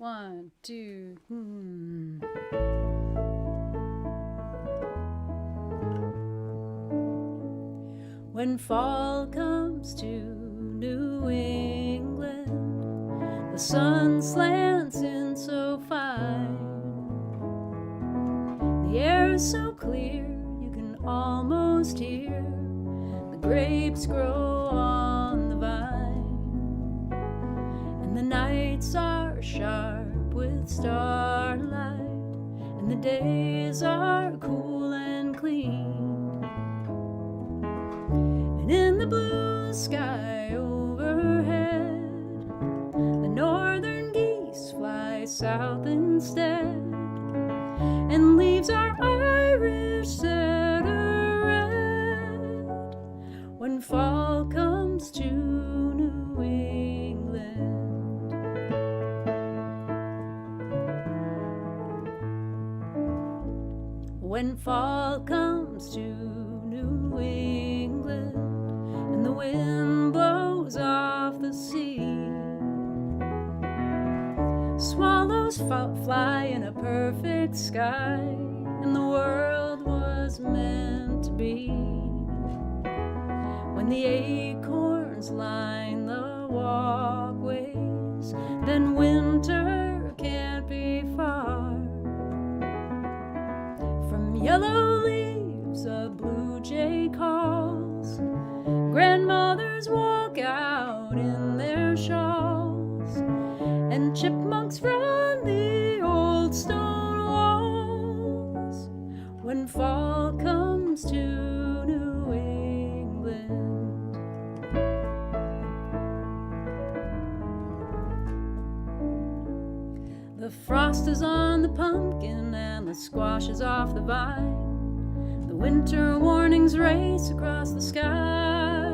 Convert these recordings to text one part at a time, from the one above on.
1, 2. When fall comes to New England, the sun slants in so fine. The air is so clear, you can almost hear the grapes grow on the vine. And the nights are sharp with starlight, and the days are cool and clean. And in the blue sky overhead, the northern geese fly south instead, and leaves our Irish cedar red when fall comes to New England. When fall comes to New England, and the wind blows off the sea, swallows fly in a perfect sky, and the world was meant to be. When the acorns line the walkways, then winter can't be far. From yellow leaves a blue jay calls, grandmothers walk out in their shawls, and chipmunks run the old stone walls when fall comes to New England. The frost is on the pumpkin and the squash is off the vine. The winter warnings race across the sky.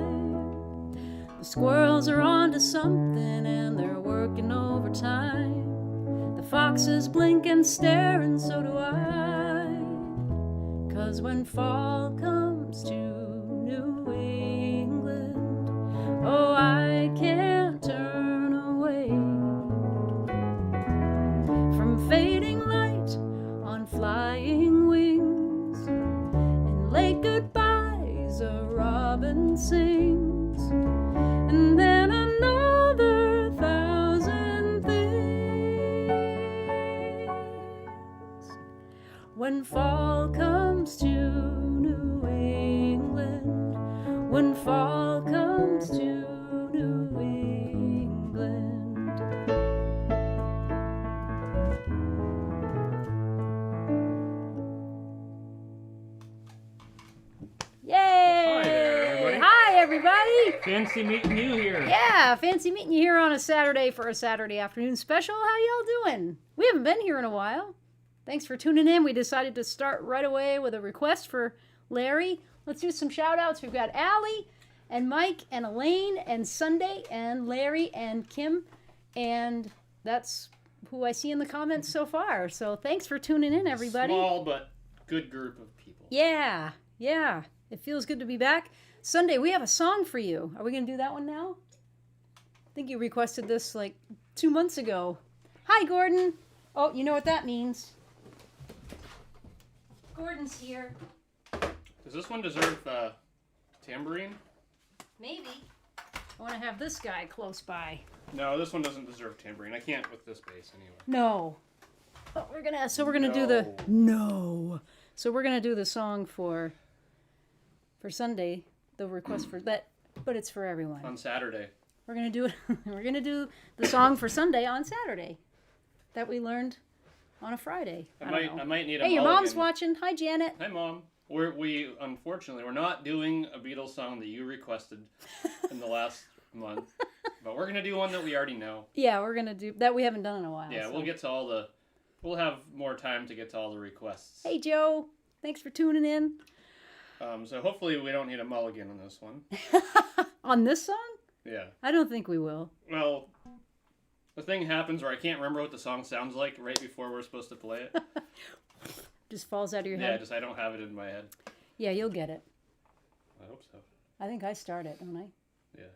The squirrels are onto something and they're working overtime. The foxes blink and stare, and so do I. 'Cause when fall comes to New England, oh, I can't turn away from fading light on flying wings, and late goodbyes a robin sings, and then another thousand things. When fall comes to New England, when fall comes to New England. Yay! Hi there, everybody. Hi, everybody! Fancy meeting you here. Yeah, fancy meeting you here on a Saturday for a Saturday afternoon special. How y'all doing? We haven't been here in a while. Thanks for tuning in. We decided to start right away with a request for Larry. Let's do some shout outs. We've got Allie and Mike and Elaine and Sunday and Larry and Kim. And that's who I see in the comments so far. So thanks for tuning in, everybody. Small but good group of people. Yeah. It feels good to be back. Sunday, we have a song for you. Are we going to do that one now? I think you requested this like 2 months ago. Hi, Gordon. Oh, you know what that means. Gordon's here. Does this one deserve tambourine? Maybe. I want to have this guy close by. No, this one doesn't deserve tambourine. I can't with this bass anyway. No. But we're gonna do the So we're gonna do the song for Sunday, the request for that, but it's for everyone. On Saturday. We're gonna do it. We're gonna do the song for Sunday on Saturday, that we learned on a Friday. I might need a Hey, your mom's mulligan. watching. Hi, Janet. Hi, Mom. We unfortunately we're not doing a Beatles song that you requested in the last month, but we're gonna do one that we already know. Yeah, we're gonna do that. We haven't done in a while. Yeah, so. we'll get to we'll have more time to get to all the requests. Hey, Joe. Thanks for tuning in. So hopefully we don't need a mulligan on this one. On this song? Yeah. I don't think we will. Well, the thing happens where I can't remember what the song sounds like right before we're supposed to play it. Just falls out of your Yeah, head? I don't have it in my head. Yeah, you'll get it. I hope so. I think I start it, don't I? Yeah.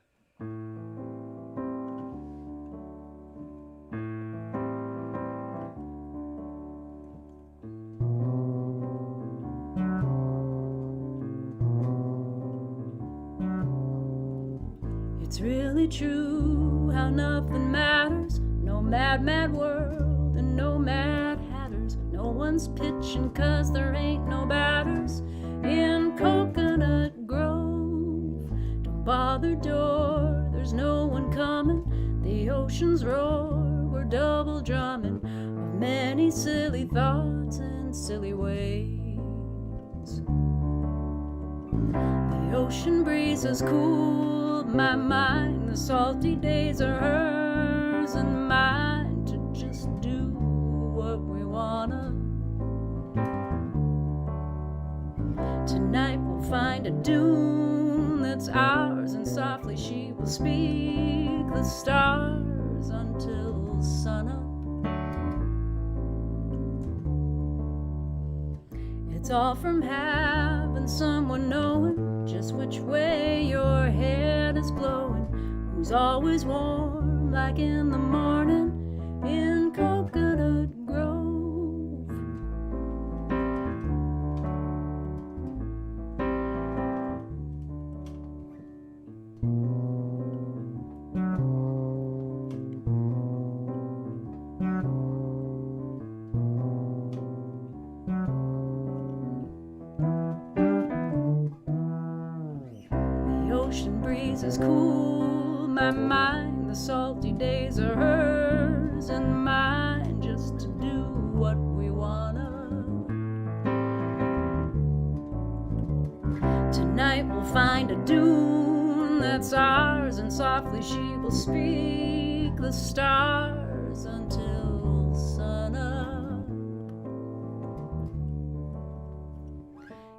It's really true how nothing matters. No mad, mad world and no mad hatters. No one's pitching 'cause there ain't no batters in Coconut Grove. Don't bother door, there's no one coming. The ocean's roar, we're double drumming of many silly thoughts and silly ways. The ocean breeze has cooled my mind. The salty days are hers and mine to just do what we wanna. Tonight we'll find a dune that's ours, and softly she will speak the stars until sunup. It's all from having someone knowing just which way your head is blowing, who's always warm like in the morning in Coconut Grove. Has cooled my mind. The salty days are hers and mine just to do what we wanna. Tonight we'll find a dune that's ours, and softly she will speak the stars until sunup.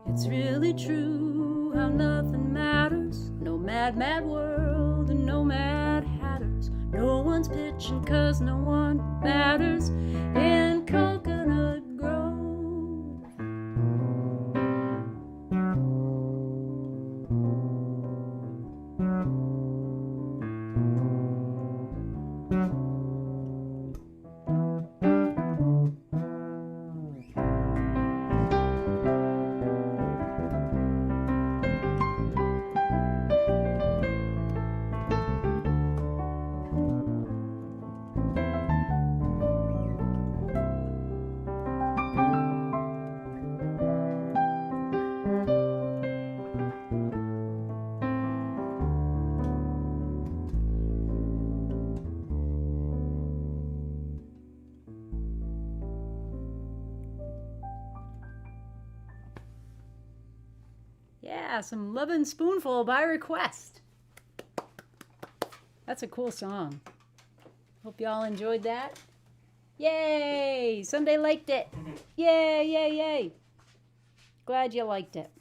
It's really true how nothing matters. No mad, mad world and no mad hatters. No one's pitching 'cause no one matters in Coconut Grove. Yeah, some Lovin' Spoonful by request. That's a cool song. Hope y'all enjoyed that. Yay! Sunday liked it. Yay, yay, yay. Glad you liked it.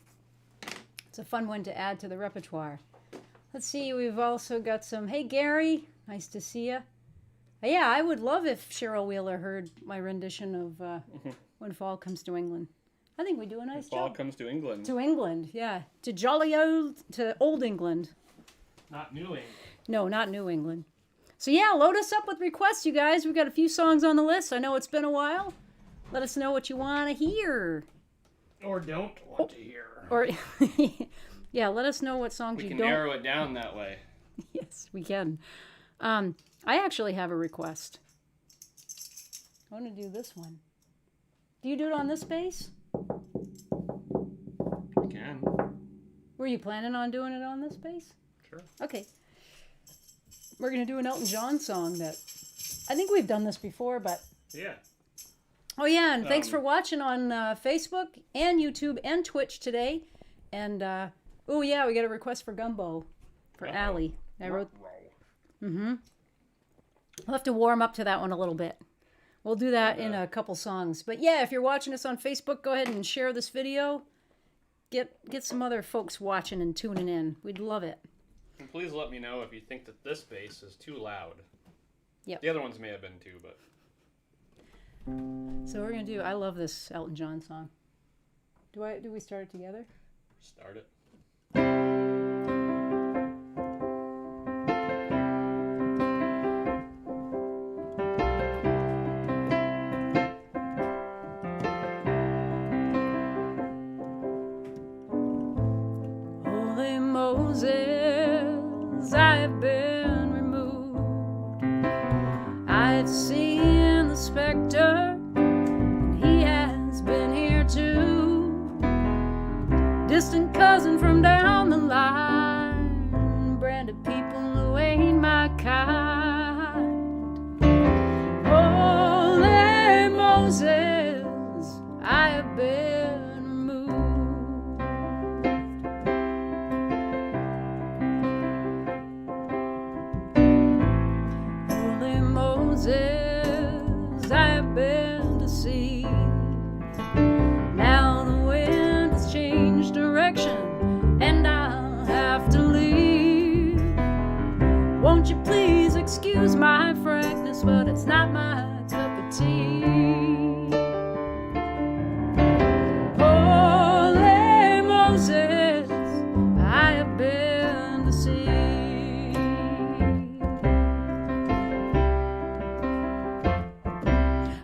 It's a fun one to add to the repertoire. Let's see, we've also got some, hey Gary, nice to see you. Yeah, I would love if Cheryl Wheeler heard my rendition of When Fall Comes to England. I think we do a nice job. Fall comes to England. To England, yeah. To jolly old, to old England. Not New England. No, not New England. So yeah, load us up with requests, you guys. We've got a few songs on the list. I know it's been a while. Let us know what you want to hear. Or don't want to hear. Or, yeah, let us know what songs you don't. We can narrow it down that way. Yes, we can. I actually have a request. I want to do this one. Do you do it on this bass? We can. Were you planning on doing it on this bass? Sure. Okay. We're going to do an Elton John song that I think we've done this before, but... Yeah. Oh, yeah, and thanks for watching on Facebook and YouTube and Twitch today. And, oh, yeah, we got a request for Gumbo for Allie. I wrote... Mm-hmm. We'll have to warm up to that one a little bit. We'll do that in a couple songs. But, yeah, if you're watching us on Facebook, go ahead and share this video. Get some other folks watching and tuning in. We'd love it. And please let me know if you think that this bass is too loud. Yep. The other ones may have been too, but... So we're going to do... I love this Elton John song. Do we start it together? Start it. Holy Moses, I have been removed. I've seen the specter, and he has been here too. Distant cousin from down the line, branded people who ain't my kind. Holy Moses, I have been removed. Holy Moses, I have been deceived. Now the wind has changed direction, and I'll have to leave. Won't you please excuse my frankness, but it's not my cup of tea. Holy Moses, I have been deceived.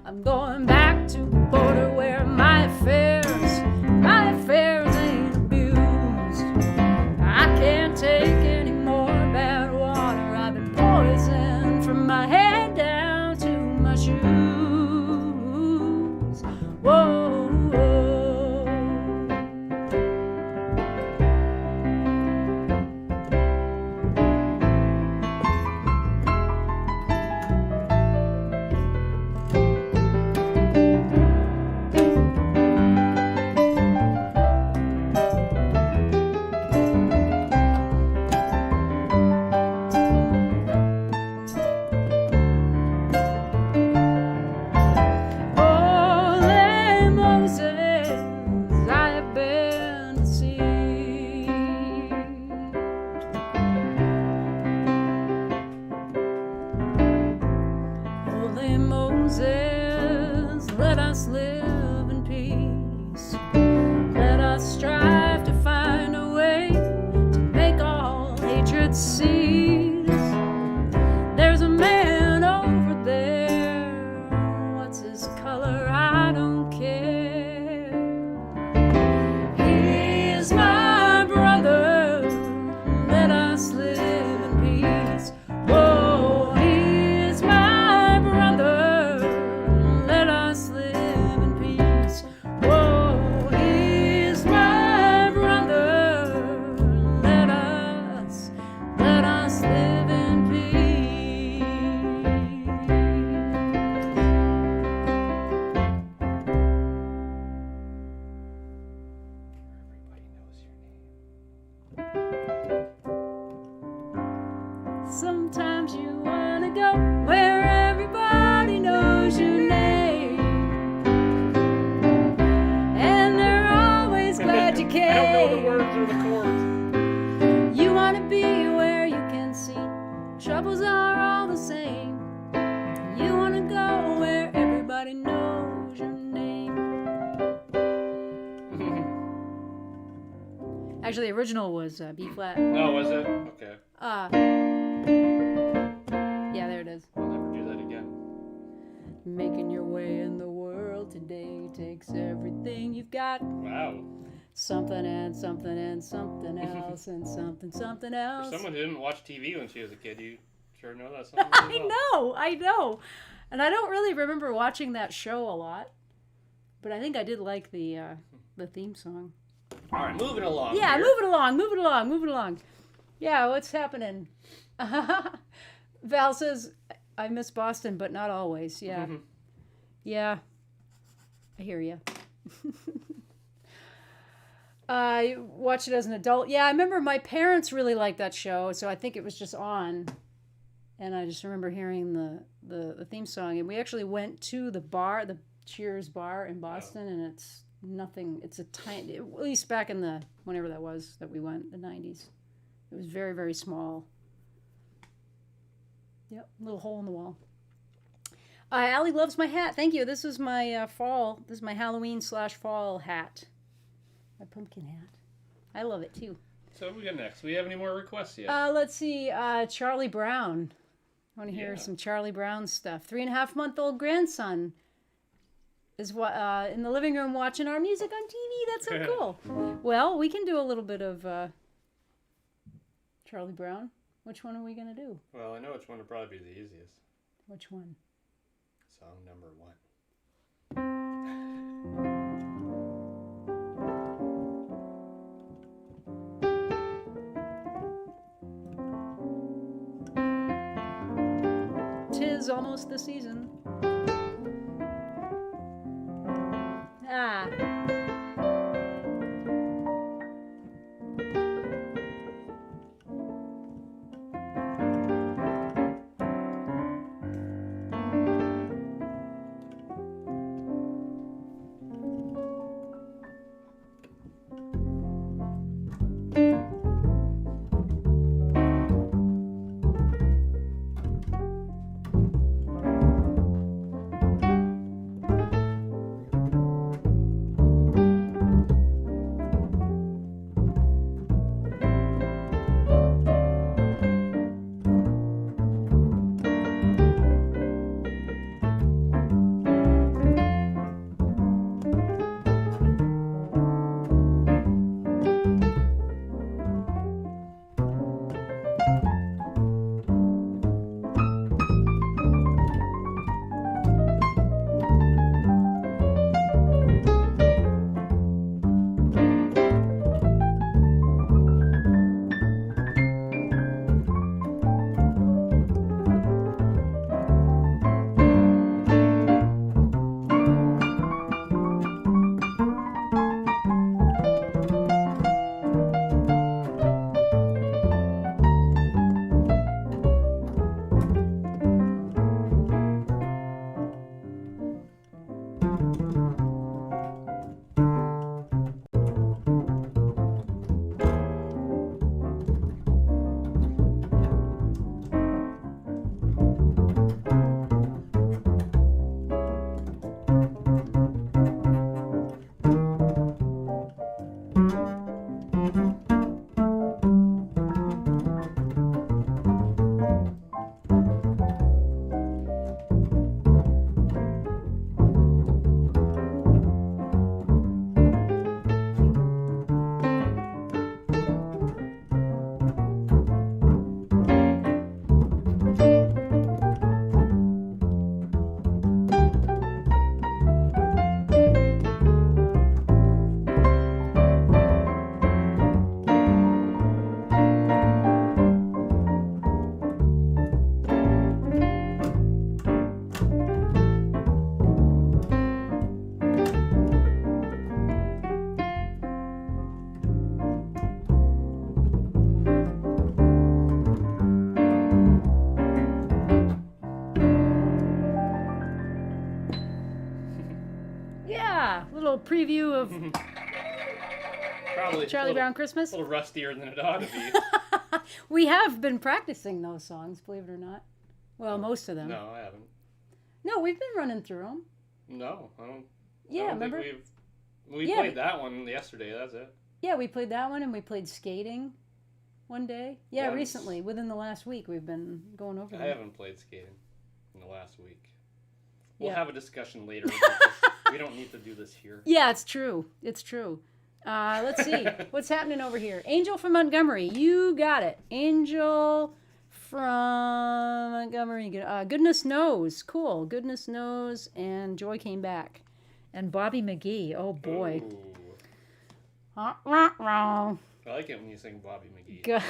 I'm going back to the border where my affairs ain't abused. I can't take any more bad water. I've been poisoned from my head down to my shoes. Whoa, whoa. Holy Moses, I have been deceived. Holy Moses, let us live in peace. Let us strive to find a way to make all hatred cease. There's a man over there. What's his color? I don't care. He is my brother. Let us live in peace. Oh, he is my brother. Let us live in peace. Oh, he is my brother. Let us live in peace. Everybody knows your name. Sometimes you wanna go where everybody knows your name, and they're always glad you came. I don't know the words or the chords. You wanna be where you can see troubles are all the same. You wanna go where everybody knows your name. Actually, the original was B flat. Oh, was it? Okay. Yeah, there it is. I'll never do that again. Making your way in the world today takes everything you've got. Wow. Something and something and something else and something For else. someone who didn't watch TV when she was a kid, you sure know that song really well. I know. And I don't really remember watching that show a lot, but I think I did like the theme song. All right, moving along. Yeah, here. moving along. Yeah, what's happening? Val says, I miss Boston, but not always. Yeah. Yeah. I hear you. I watched it as an adult. Yeah, I remember my parents really liked that show, so I think it was just on. And I just remember hearing the theme song. And we actually went to the bar, the Cheers bar in Boston, and it's nothing. It's a tiny, at least back in the, whenever that was that we went, the 90s. It was very, very small. Yep, little hole in the wall. Allie loves my hat. Thank you. This is my fall. This is my Halloween/fall hat. My pumpkin hat. I love it too. So what we got next? Do we have any more requests yet? Let's see. Charlie Brown. I want to hear some Charlie Brown stuff. 3.5-month-old grandson is in the living room watching our music on TV. That's so cool. Well, we can do a little bit of Charlie Brown. Which one are we going to do? Well, I know which one would probably be the easiest. Which one? Song number 1. Tis almost the season. Ah. Little preview of Probably Charlie Brown Christmas. A little rustier than it ought to be. We have been practicing those songs, believe it or not. Well, most of them. No, I haven't. No, we've been running through them. No, I don't. Yeah, I don't remember? Think we played that one yesterday. That's it. Yeah, we played that one, and we played skating one day. Yeah, Once. recently, within the last week, we've been going over them. I haven't played skating in the last week. We'll Yeah. have a discussion later about this. We don't need to do this here. Yeah, it's true. It's true. Let's see. What's happening over here? Angel from Montgomery. You got it. Angel from Montgomery. Goodness Knows. Cool. Goodness Knows. And Joy Came Back. And Bobby McGee. Oh, boy. I like it when you sing Bobby McGee.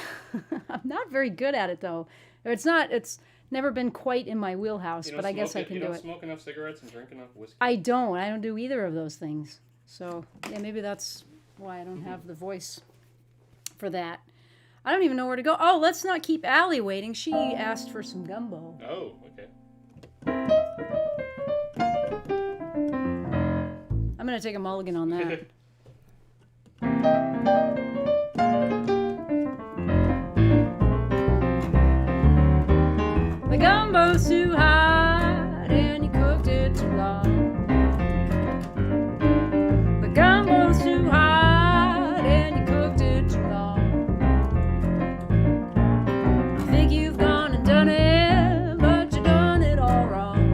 I'm not very good at it, though. It's never been quite in my wheelhouse, but I guess I can do it. You don't smoke enough cigarettes and drink enough whiskey? I don't do either of those things. So, yeah, maybe that's why I don't have the voice for that. I don't even know where to go. Oh, let's not keep Allie waiting. She asked for some gumbo. Oh, okay. I'm going to take a mulligan on that. The gumbo's too hot and you cooked it too long. The gumbo's too hot and you cooked it too long. You think you've gone and done it, but you done it all wrong.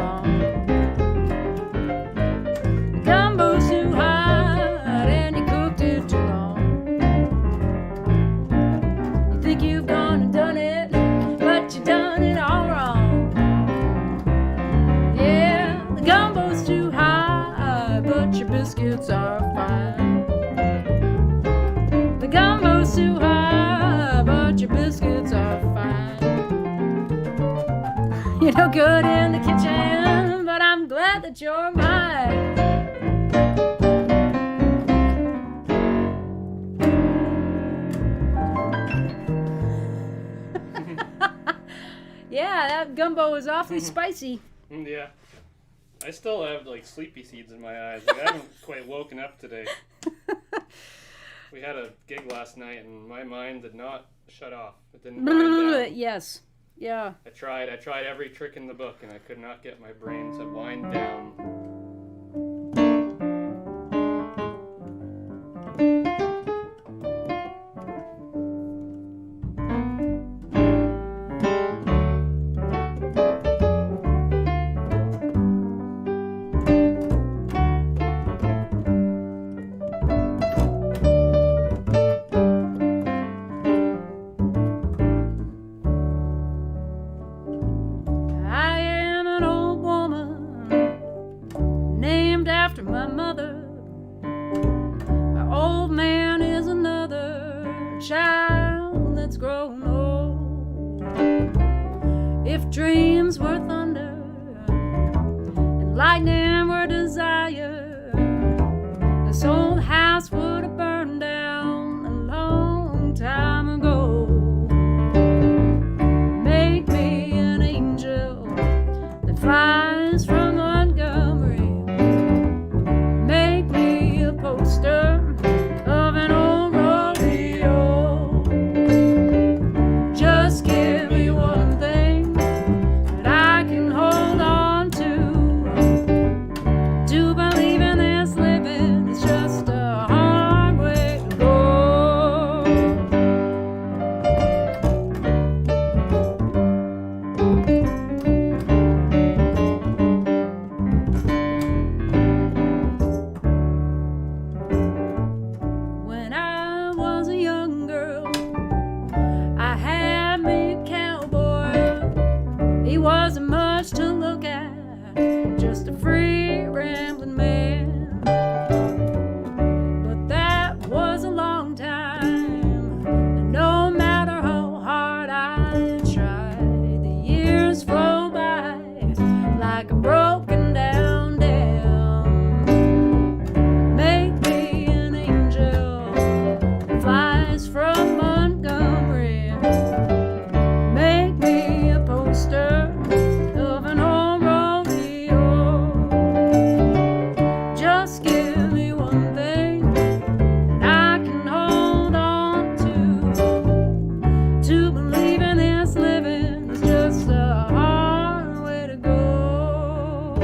wrong. The gumbo's too hot and you cooked it too long. You think you've gone and done it, but you done it all wrong. Yeah, the gumbo's too high, but your biscuits are fine. The gumbo's too high, but your biscuits are fine. You're no good in the kitchen, but I'm glad that you're mine. Yeah, that gumbo was awfully spicy. Yeah. I still have like sleepy seeds in my eyes. Like, I haven't quite woken up today. We had a gig last night and my mind did not shut off. It didn't wind down. Yes. Yeah. I tried every trick in the book and I could not get my brain to wind down. Dreams were thunder and lightning were desire, this old house would have burned down a long time ago. Make me an angel that flies from Montgomery. Make me a poster of an old rodeo. Just give me one thing I can hold on to believe in this living is just a hard way to go. When I was a young girl, I had me a cowboy. He wasn't much to look at, just a free rambling man. But that was a long time, and no matter how hard I tried, the years flow by like a broken down dam. Make me an angel that flies from Montgomery. Make me a poster of an old rodeo. Just give me one thing that I can hold on to believe in this living is just a hard way to go.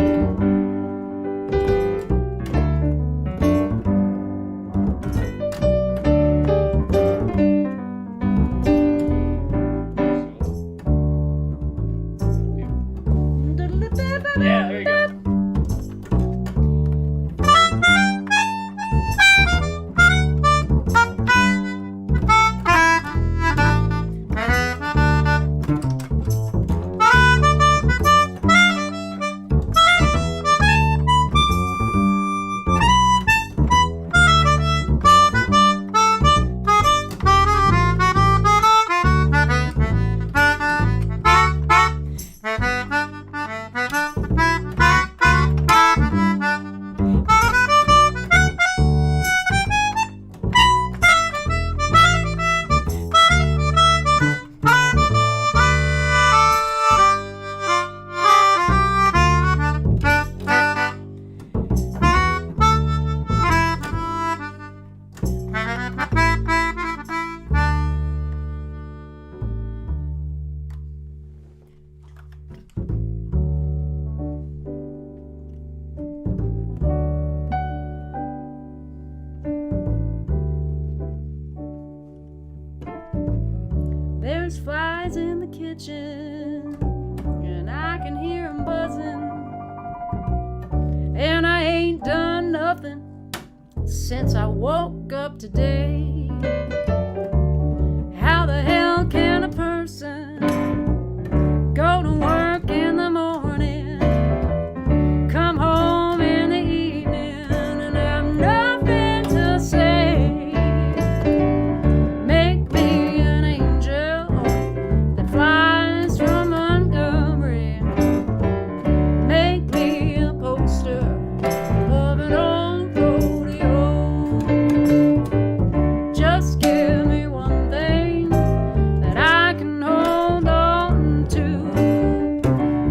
Yeah, there you go. There's flies in the kitchen, and I can hear 'em buzzing. ain't done nothing since I woke up today. How the hell can a person go to work in the morning, come home in the evening, and have nothing to say? Make me an angel that flies from Montgomery. Make me a poster of an old rodeo. Just give me one thing that I can hold on to.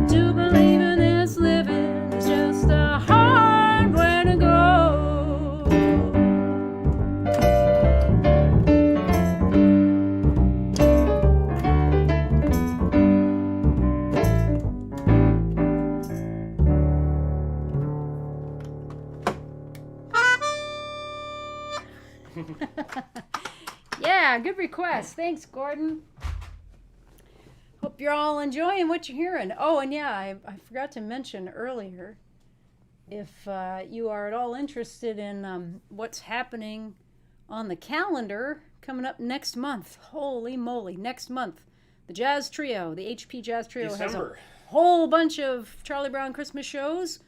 To believe in this living is just a hard way to go. Yeah, good request. Thanks, Gordon. Hope you're all enjoying what you're hearing. Oh, and yeah, I forgot to mention earlier, if you are at all interested in what's happening on the calendar coming up next month. Holy moly, next month. The Jazz Trio, the HP Jazz Trio has a December. whole bunch of Charlie Brown Christmas shows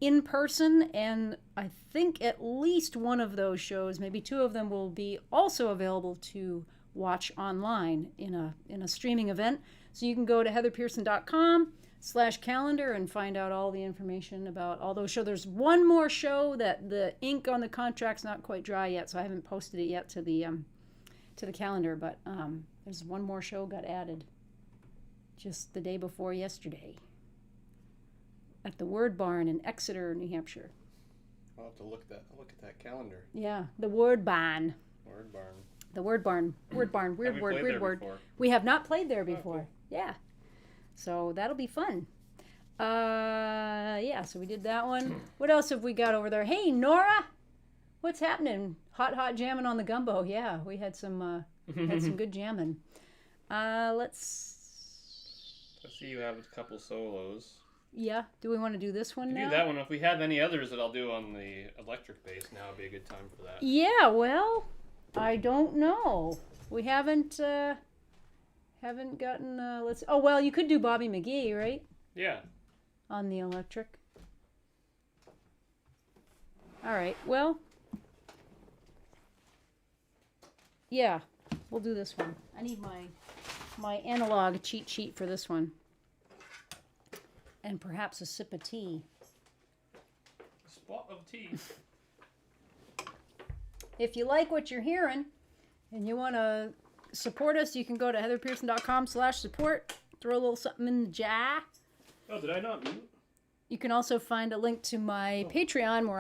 in person, and I think at least one of those shows, maybe two of them, will be also available to watch online in a streaming event. So you can go to heatherpearson.com/calendar and find out all the information about all those shows. There's one more show that the ink on the contract's not quite dry yet, so I haven't posted it yet to the calendar, but there's one more show got added just the day before yesterday at the Word Barn in Exeter, New Hampshire. I'll have to look at that calendar. Yeah, the Word Barn. Word barn. The Word Barn. Word Barn. Weird Have we word, played weird there word. before? We have not played there before. cool. Yeah. So that'll be fun. Yeah, so we did that one. What else have we got over there? Hey, Nora! What's happening? Hot jamming on the gumbo. Yeah, we had some good jamming. Let's I see you have a couple solos. Yeah. Do we want to do this one You now? do that one. If we have any others that I'll do on the electric bass, now would be a good time for that. Yeah, well, I don't know. We haven't gotten let's. Oh well, you could do Bobby McGee, right? Yeah. On the electric. All right. Well, yeah, we'll do this one. I need my analog cheat sheet for this one. And perhaps a sip of tea. A spot of tea. If you like what you're hearing and you want to support us, you can go to heatherpearson.com/support. Throw a little something in the jar. Oh, did I not mute? You can also find a link to my Patreon where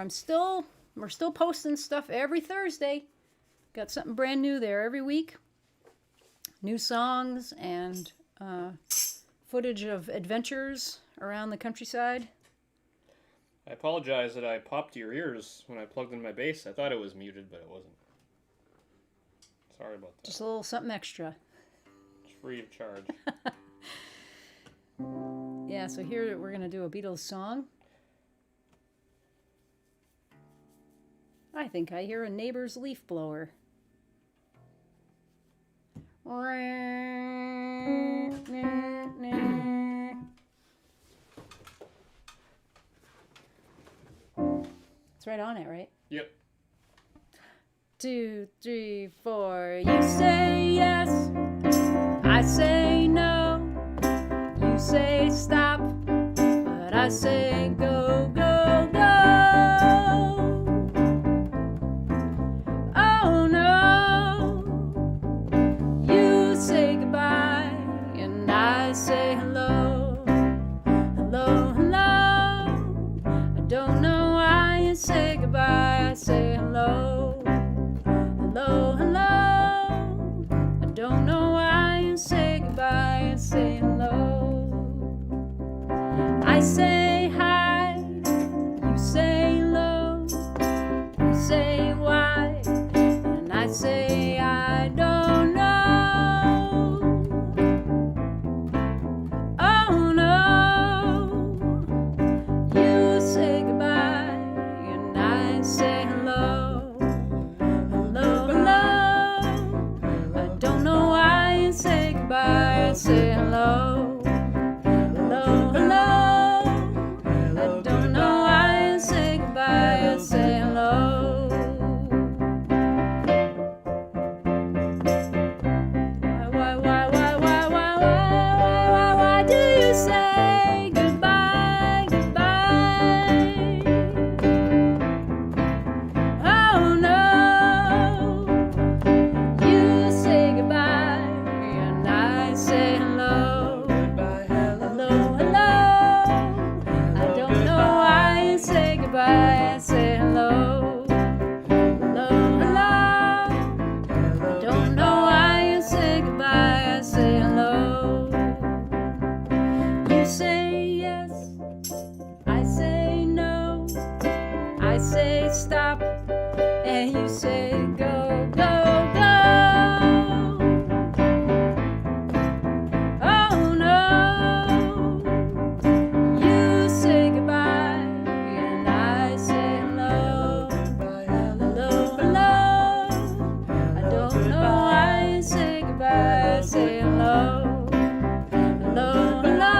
we're still posting stuff every Thursday. Got something brand new there every week. New songs and footage of adventures around the countryside. I apologize that I popped your ears when I plugged in my bass. I thought it was muted, but it wasn't. Sorry about that. Just a little something extra. It's free of charge. Yeah, so here we're going to do a Beatles song. I think I hear a neighbor's leaf blower. It's right on it, right? Yep. 2, 3, 4. You say yes, I say no. You say stop, but I say go, go, go. Oh no, you say goodbye, and I say hello. Hello, hello. I don't know why you say goodbye, I say hello. Hello, hello. I don't know why you say goodbye, I say hello. I say hi, say stop, and you say go, go, go. Oh no, you say goodbye, and I say hello, hello, hello. I don't know why I say goodbye, I say hello, hello, hello.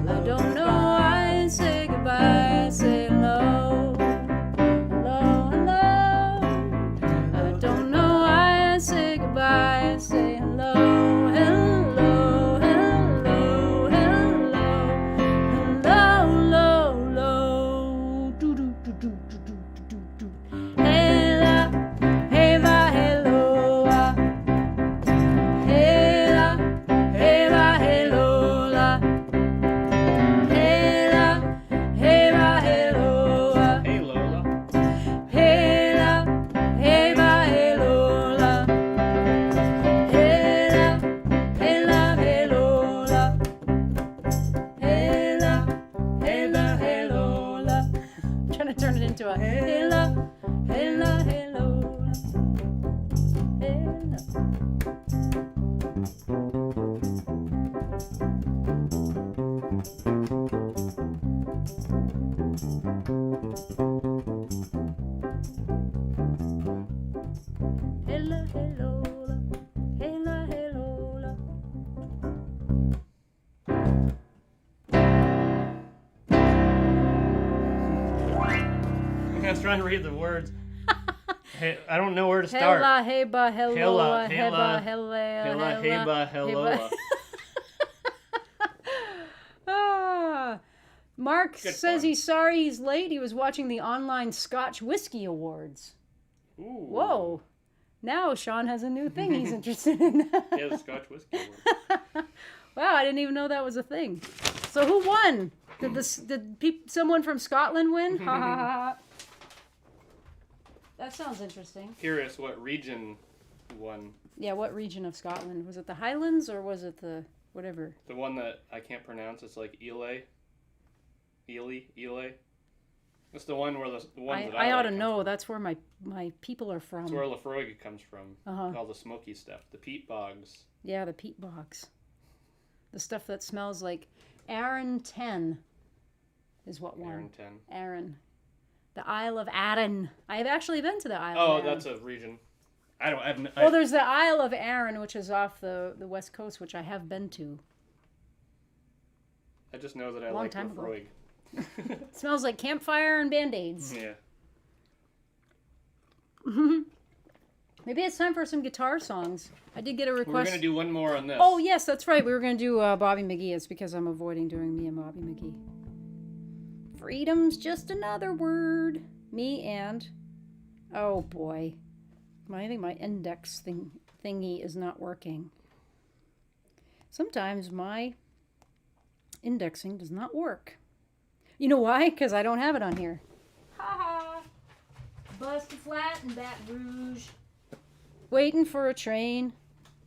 I don't know why I say goodbye, I say hello, hello, hello. I don't know why I say goodbye, I say hello, hello, hello, hello, hello, hello, do do do do do do do do. Hey la, hey la, hello la, hey la, hey la, hello la, hey la, hey la, hello la, Hey Lola. hey la, hey la, hello la, hey la, hey la, hello la, hey la, hey la, hello la. I'm trying to turn it into a hey la, hey la, hello la, hey la. Hella, hello, hella, hello. I was trying to read the words. Hey, I don't know where to start. Hella, heba, hello, Hella, heba, hella, hella, heba, helloa. Ah. Mark Good says fun. he's sorry he's late. He was watching the online Scotch Whiskey Awards. Ooh. Whoa. Now Shawn has a new thing he's interested in. Yeah, the Scotch whiskey one. Wow, I didn't even know that was a thing. So who won? Did someone from Scotland win? Ha ha ha. That sounds interesting. Curious what region won. Yeah, what region of Scotland? Was it the Highlands or was it the whatever? The one that I can't pronounce. It's like Ely. That's the one where the ones that I ought to like know. That's where my people are from. That's where Lafroig comes from. Uh-huh. All the smoky stuff. The peat bogs. Yeah, the peat bogs. The stuff that smells like Arran 10 is what won. Arran 10. Arran. The Isle of Arran. I have actually been to the Isle of Oh, Arran. that's a region. I don't. Well, there's the Isle of Arran, which is off the west coast, which I have been to. I just know that I Long like time ago. Lafroig. It smells like campfire and Band-Aids. Yeah. Maybe it's time for some guitar songs. I did get a request. We're gonna do one more on this. Oh, yes, that's right. We were going to do Bobby McGee. It's because I'm avoiding doing me and Bobby McGee. Freedom's just another word. Me and... Oh, boy. I think my index thingy is not working. Sometimes my indexing does not work. You know why? Because I don't have it on here. Ha ha! Busted flat in Baton Rouge. Waiting for a train.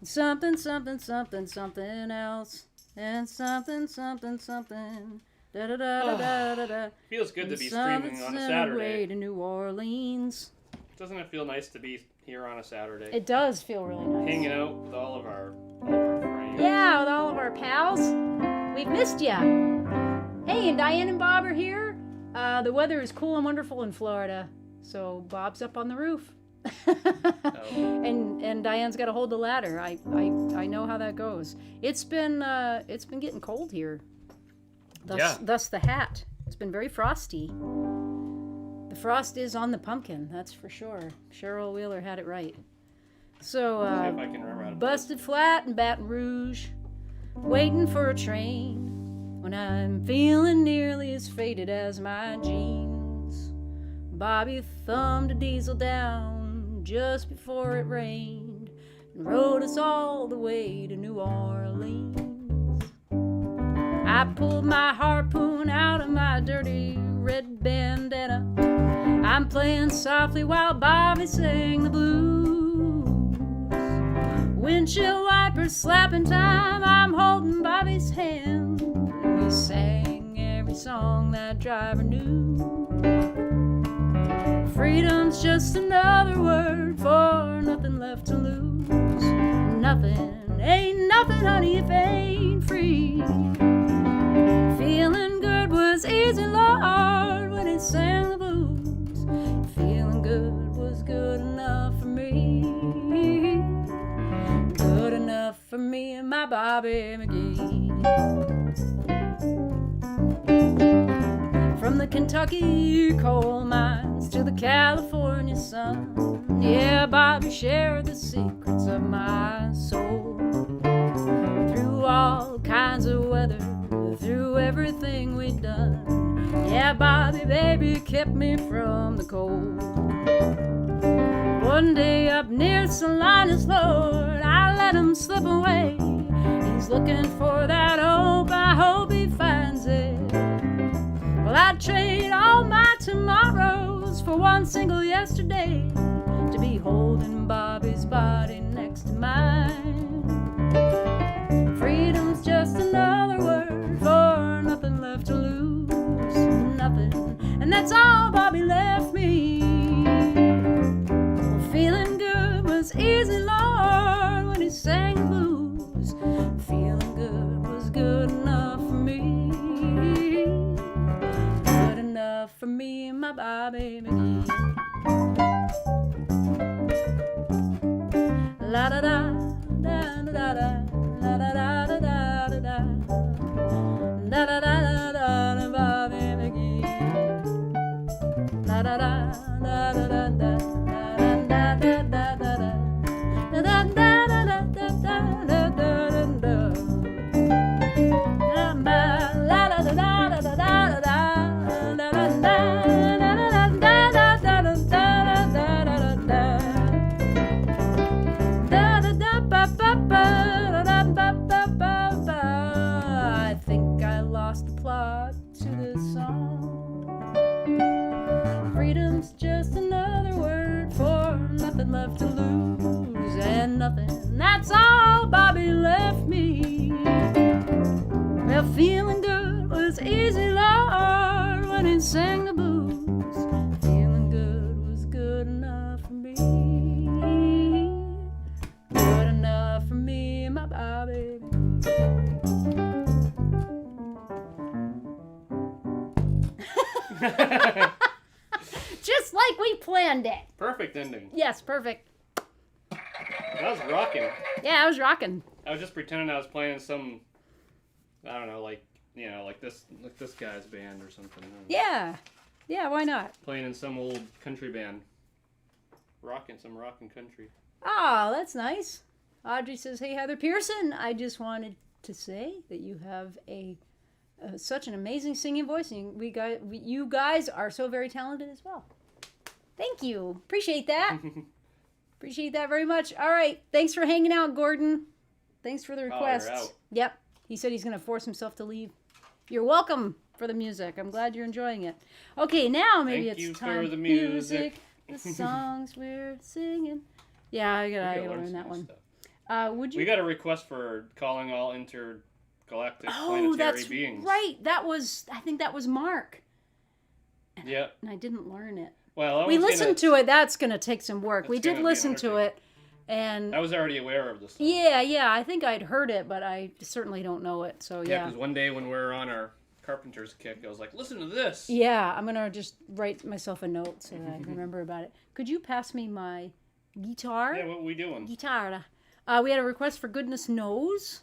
Something, something, something, something else. And something, something, something. Da da da da da da da. Feels good to be Something streaming on a sent Saturday. away to New Orleans. Doesn't it feel nice to be here on a Saturday? It does feel really nice. Hanging out with all of our friends. Yeah, with all of our pals. We've missed ya. Hey, and Diane and Bob are here. The weather is cool and wonderful in Florida. So Bob's up on the roof. And Diane's got to hold the ladder. I know how that goes. It's been getting cold here. Thus the hat. It's been very frosty. The frost is on the pumpkin, that's for sure. Cheryl Wheeler had it right. So, See if I can remember how to busted flat in Baton Rouge, waiting for a train, when I'm feeling nearly as faded as my jeans. Bobby thumbed a diesel down just before it rained, and rode us all the way to New Orleans. I pulled my harpoon out of my dirty red bandana. I'm playing softly while Bobby sang the blues. Windshield wipers slapping time, I'm holding Bobby's hand. We sang every song that driver knew. Freedom's just another word for nothing left to lose. Nothing, ain't nothing, honey, if ain't free. Feeling good was easy, Lord, when it sang the blues. Feeling good was good enough for me. Good enough for me and my Bobby McGee. From the Kentucky coal mines to the California sun, yeah, Bobby shared the secrets of my soul. Through all kinds of weather, through everything we'd done, yeah, Bobby, baby, kept me from the cold. One day up near Salinas, Lord, I let him slip away. He's looking for that hope, I hope he finds it. Well, I'd trade all my tomorrows for one single yesterday, to be holding Bobby's body next to mine. Freedom's just another word for nothing left to lose. Nothing, and that's all Bobby left me. Well, feeling good was easy, Lord, when he sang the blues. Feeling good was good enough for me. For me and my Bobby McGee. La da da da da da da da da da da da da da da da Bobby McGee. La da da da da da da da da da da da left to lose, and nothing, that's all Bobby left me. Well, feeling good was easy, Lord, when he sang the blues. Feeling good was good enough for me. Good enough for me and my Bobby. Just like we planned it. Perfect ending. Yes, perfect. That was rocking. Yeah, I was rocking. I was just pretending I was playing some, I don't know, like this guy's band or something. Yeah. Yeah, why not? Playing in some old country band. Rocking country. Oh, that's nice. Audrey says, "Hey, Heather Pearson, I just wanted to say that you have such an amazing singing voice, and you guys are so very talented as well." Thank you. Appreciate that. Appreciate that very much. All right. Thanks for hanging out, Gordon. Thanks for the requests. You're out. Yep. He said he's going to force himself to leave. You're welcome for the music. I'm glad you're enjoying it. Okay, now maybe Thank you it's time for the music. The songs we're singing. Yeah, I gotta learn that one. Would you? We got a request for calling all intergalactic planetary beings. Right. I think that was Mark. Yeah. And I didn't learn it. Well, we listened to it. That's going to take some work. We did listen to it. And I was already aware of this song. Yeah. I think I'd heard it, but I certainly don't know it. So, yeah. Yeah, because one day when we were on our Carpenter's kick, I was like, listen to this. Yeah, I'm going to just write myself a note so that I remember about it. Could you pass me my guitar? Yeah, what are we doing? Guitar. We had a request for Goodness Knows.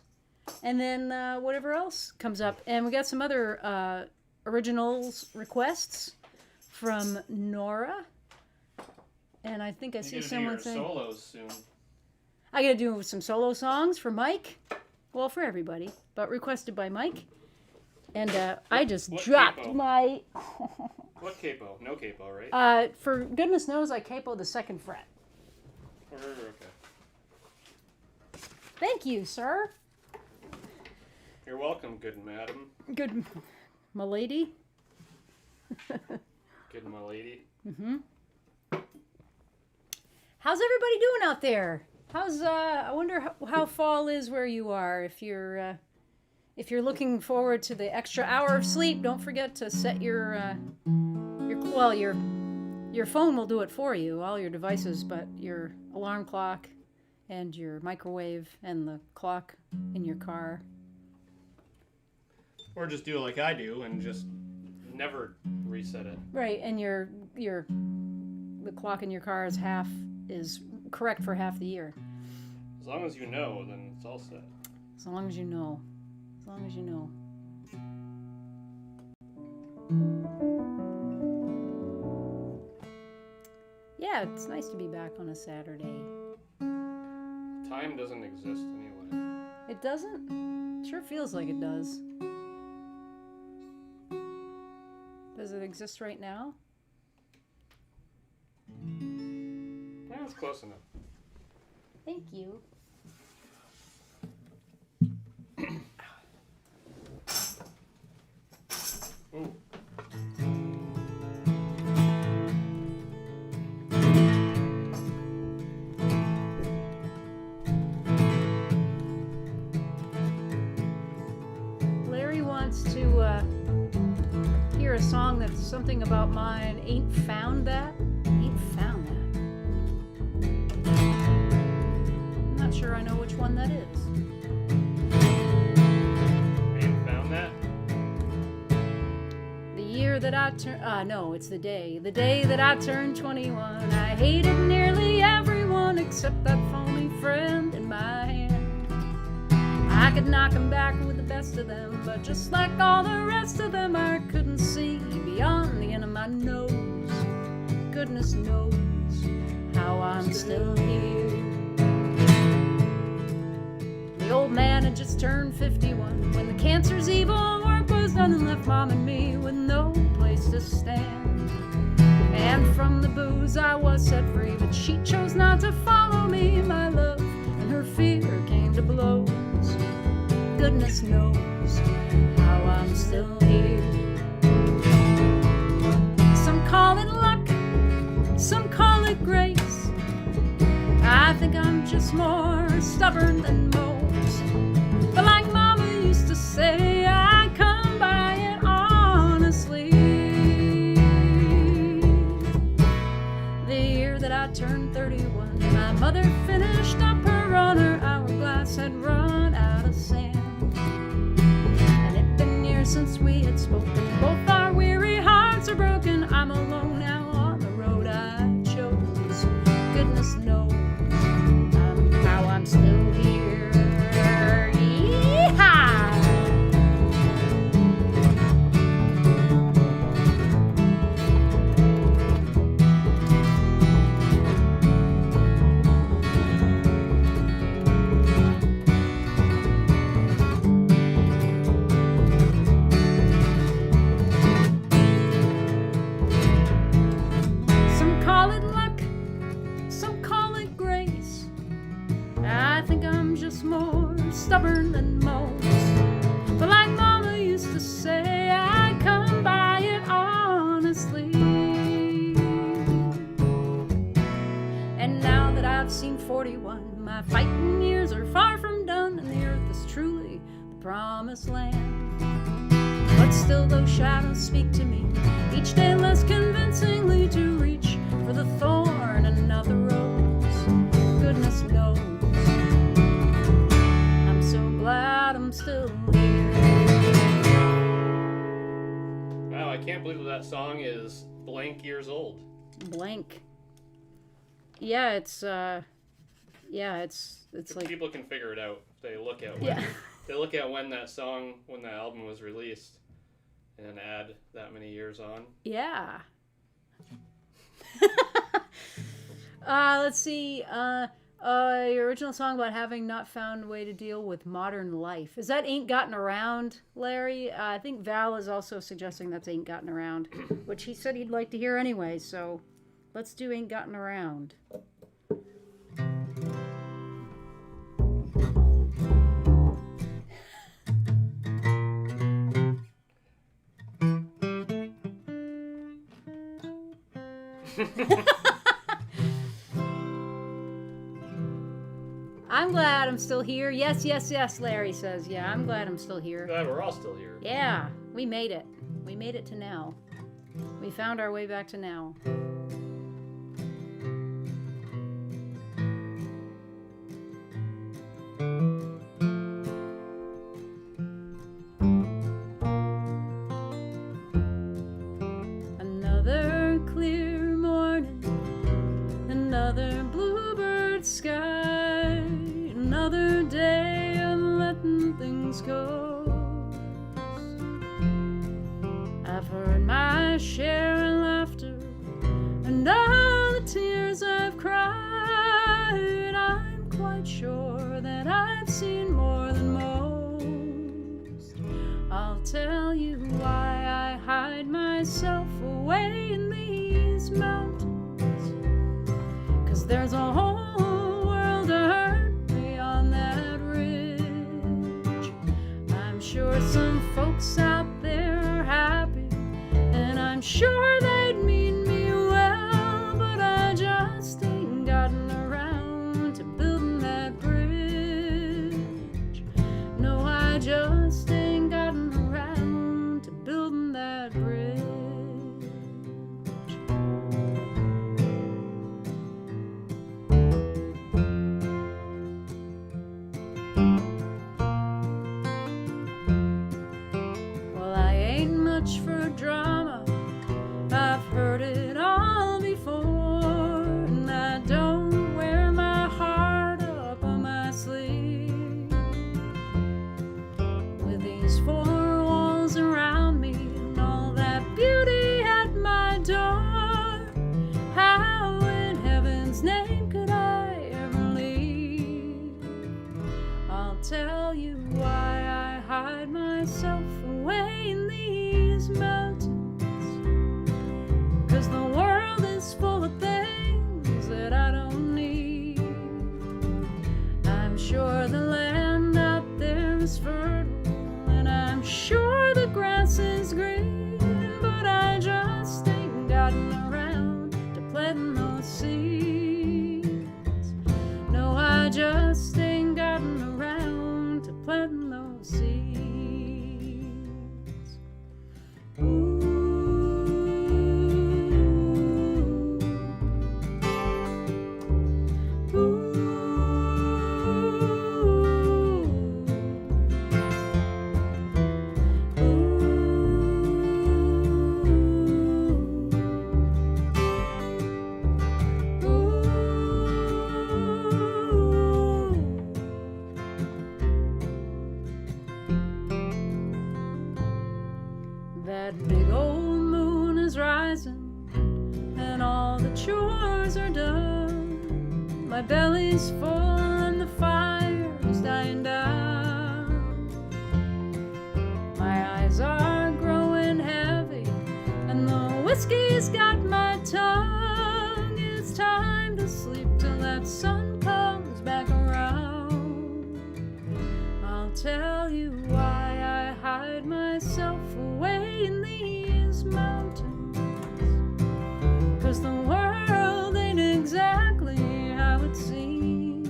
And then whatever else comes up. And we got some other originals requests from Nora, and I think I see someone saying solos soon. I gotta do some solo songs for Mike, well, for everybody, but requested by Mike. And I just dropped capo? my What capo? No capo, right? For Goodness Knows, I capo the 2nd fret. Okay. Thank you, sir. You're welcome, good madam. Good m'lady. Good my lady. Mm-hmm. How's everybody doing out there? I wonder how fall is where you are. If you're looking forward to the extra hour of sleep, don't forget to set your Your phone will do it for you, all your devices, but your alarm clock and your microwave and the clock in your car. Or just do it like I do and just never reset it. Right, and the clock in your car is correct for half the year. As long as you know, then it's all set. As long as you know. As long as you know. Yeah, it's nice to be back on a Saturday. Time doesn't exist anyway. It doesn't? Sure feels like it does. Does it exist right now? Yeah, it's close enough. Thank you. Ooh. Larry wants to hear a song that's something about mine. Ain't found that. Ain't found that. I'm not sure I know which one that is. Ain't found that? The year that I turned, no, it's the day that I turned 21. I hated nearly everyone except that phony friend in my hand. I could knock him back with the best of them, but just like all the rest of them, I couldn't see beyond the end of my nose. Goodness knows how I'm still here. The old man had just turned 51 when the cancer's evil work was done and left Mom and me with no place to stand. And from the booze I was set free, but she chose not to follow me. My love and her fear came to blows. Goodness knows how I'm still here. Some call it luck, some call it grace. I think I'm just more stubborn than most. But like Mama used to say, I come by it honestly. The year that I turned 31, my mother finished up her run. Her hourglass had run out of sand. Since we had spoken, both our weary hearts are broken. I'm alone now on the road I chose. Goodness knows how I'm still here. Yeehaw! More stubborn than most. But like Mama used to say, I come by it honestly. And now that I've seen 41, my fighting years are far from done, and the earth is truly the promised land. But still those shadows speak to me, each day less convincingly, to reach for the thorn and not the rose. Goodness knows glad I'm still here. Wow, I can't believe that song is blank years old. Blank. Yeah, it's like people can figure it out if they look at when they look at when that album was released and add that many years on. Yeah. Let's see. Your original song about having not found a way to deal with modern life. Is that Ain't Gotten Around, Larry? I think Val is also suggesting that's Ain't Gotten Around, which he said he'd like to hear anyway, so let's do Ain't Gotten Around. I'm glad I'm still here. Yes, yes, yes, Larry says. Yeah, I'm glad I'm still here. Glad we're all still here. Yeah, we made it. We made it to now. We found our way back to now. another bluebird sky, another day of letting things go. I've heard my share of laughter and all the tears I've cried. I'm quite sure that I've seen more than most. I'll tell you why I hide myself away in these mountains, 'cause there's a whole world of hurt beyond that ridge. I'm sure some folks out there are happy, and I'm sure they'd mean me well, but I just ain't gotten around to building that bridge. No, I just ain't gotten around to building that bridge. Well, I ain't much for drama. I've heard it all before, and I don't wear my heart up on my sleeve. With these four walls around me and all that beauty at my door, how in heaven's name could I ever leave? I'll tell you why I hide myself away in these mountains, 'cause the world is full of things that I don't need. I'm sure the land out there is fertile, and I'm sure the grass is green, but I just ain't gotten around to planting those seeds. No, I just ain't gotten around to planting those seeds. Ooh. That big old moon is rising, and all the chores are done. My belly's full and the fire's dying down. My eyes are growing heavy, and the whiskey's got my tongue. It's time to sleep till that sun comes back around. I'll tell you why I hide myself away in these mountains, 'cause the world ain't exactly how it seems.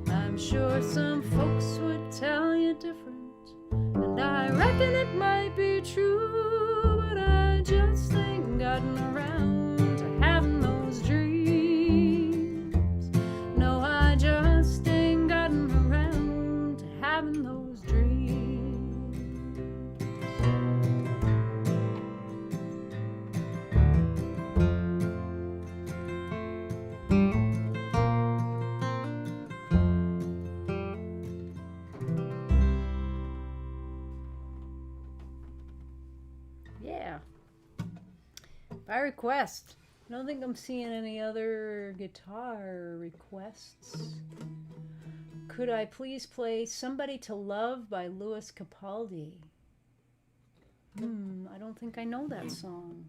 I'm sure some folks would tell you different, and I reckon it might be true, but I just ain't gotten around to having those dreams. No, I just ain't gotten around to having those dreams. Yeah. By request. I don't think I'm seeing any other guitar requests. Could I please play Somebody to Love by Louis Capaldi? I don't think I know that song.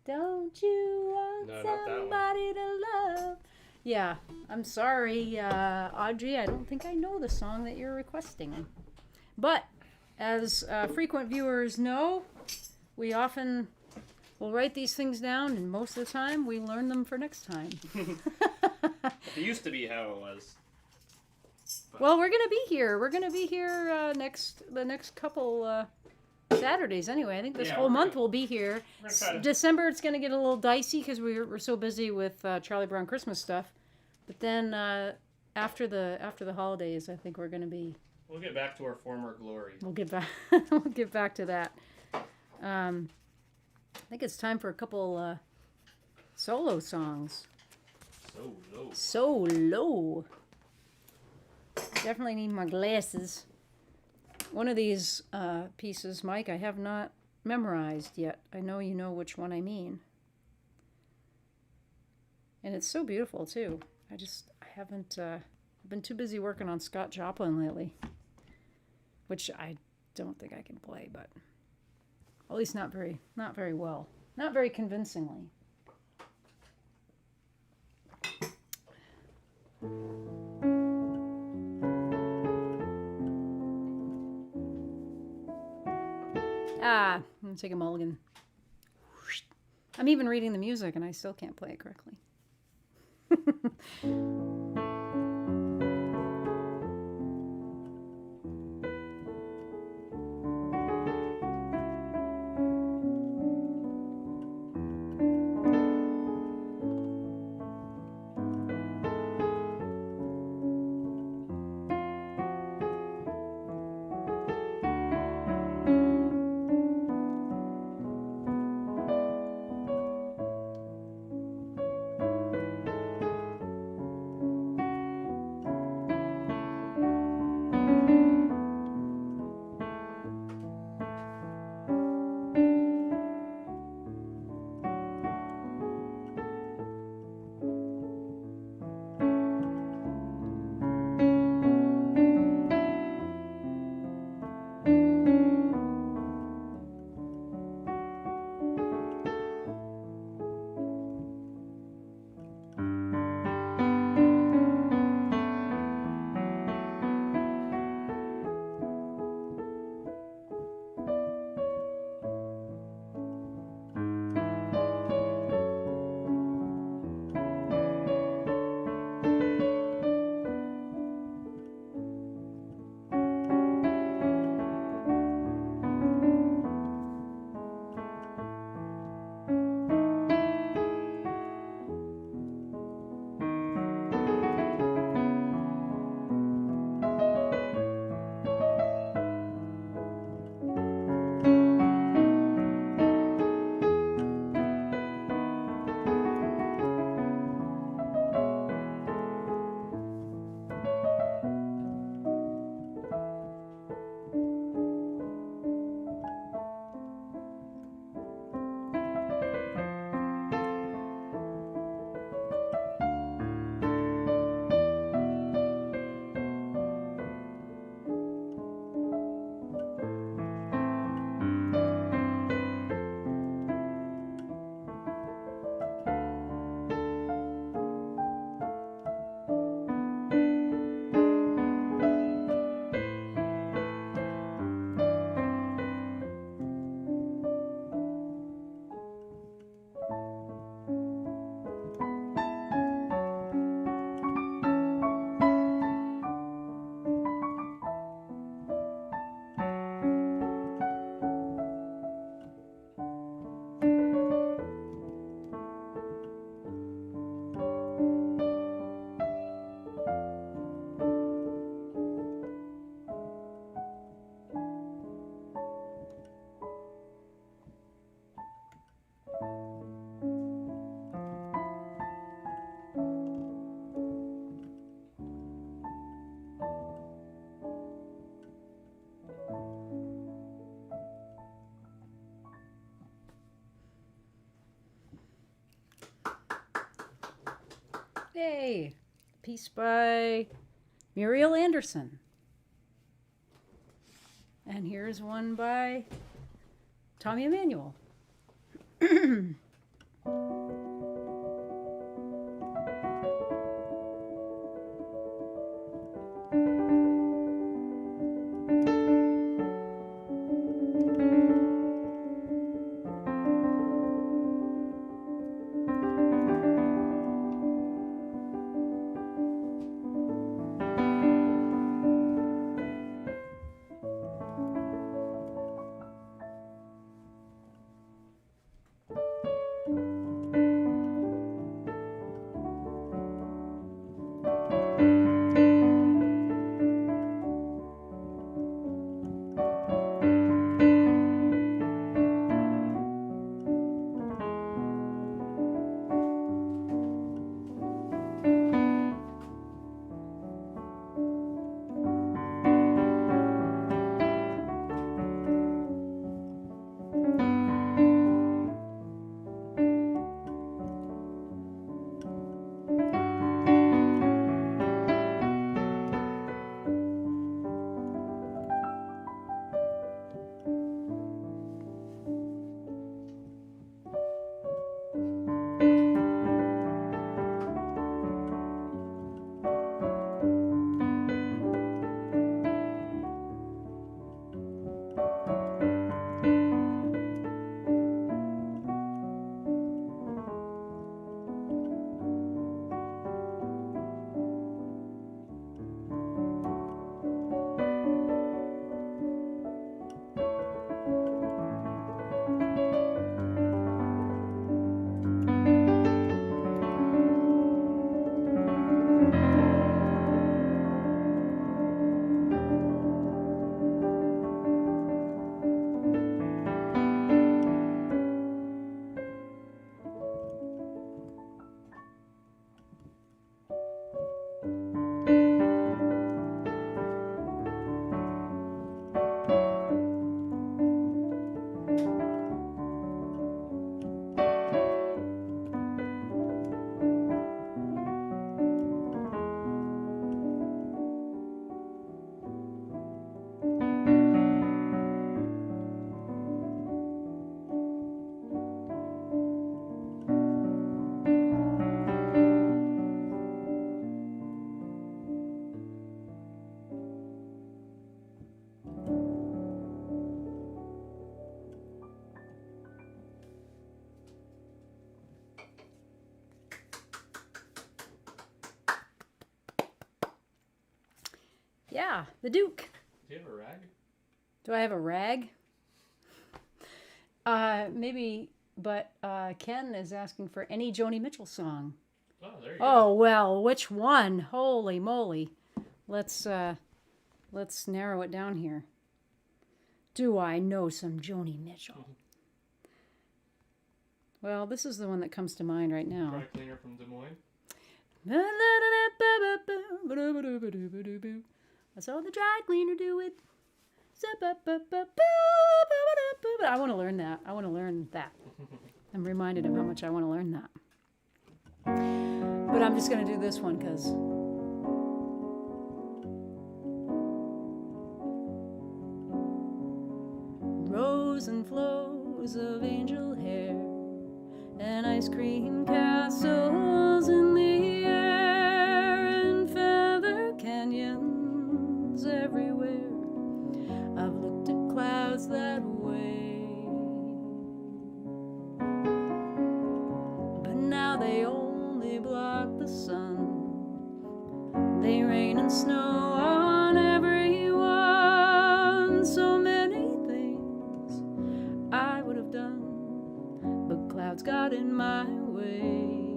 Don't you want No, not that one. somebody to love? Yeah, I'm sorry, Audrey. I don't think I know the song that you're requesting. But as frequent viewers know, we often will write these things down, and most of the time we learn them for next time. It used to be how it was. But Well, we're gonna be here. We're gonna be here the next couple Saturdays anyway. I think this Yeah, whole we're month gonna- we'll be here. we're gonna try to- December it's gonna get a little dicey because we're so busy with Charlie Brown Christmas stuff. But then after the holidays, I think we're gonna be. We'll get back to our former glory. We'll get back. We'll get back to that. I think it's time for a couple Solo songs. So low. So low. Definitely need my glasses. One of these pieces, Mike, I have not memorized yet. I know you know which one I mean. And it's so beautiful, too. I haven't been too busy working on Scott Chopin lately, which I don't think I can play, but at least not very well. Not very convincingly. I'm going to take a mulligan. I'm even reading the music and I still can't play it correctly. Yay! Piece by Muriel Anderson. And here's one by Tommy Emmanuel. Yeah, the Duke. Do you have a rag? Do I have a rag? Maybe, but Ken is asking for any Joni Mitchell song. Oh, there you Oh, go. well, which one? Holy moly. Let's narrow it down here. Do I know some Joni Mitchell? Well, this is the one that comes to mind right now. Dry cleaner from Des Moines. I saw the dry cleaner do it. I want to learn that. I want to learn that. I'm reminded of how much I want to learn that. But I'm just going to do this one because rows and flows of angel hair and ice cream castles in the air and feather canyons everywhere. I've looked at clouds that way, but now they only block the sun. They rain and snow on everyone. So many things I would have done, but clouds got in my way.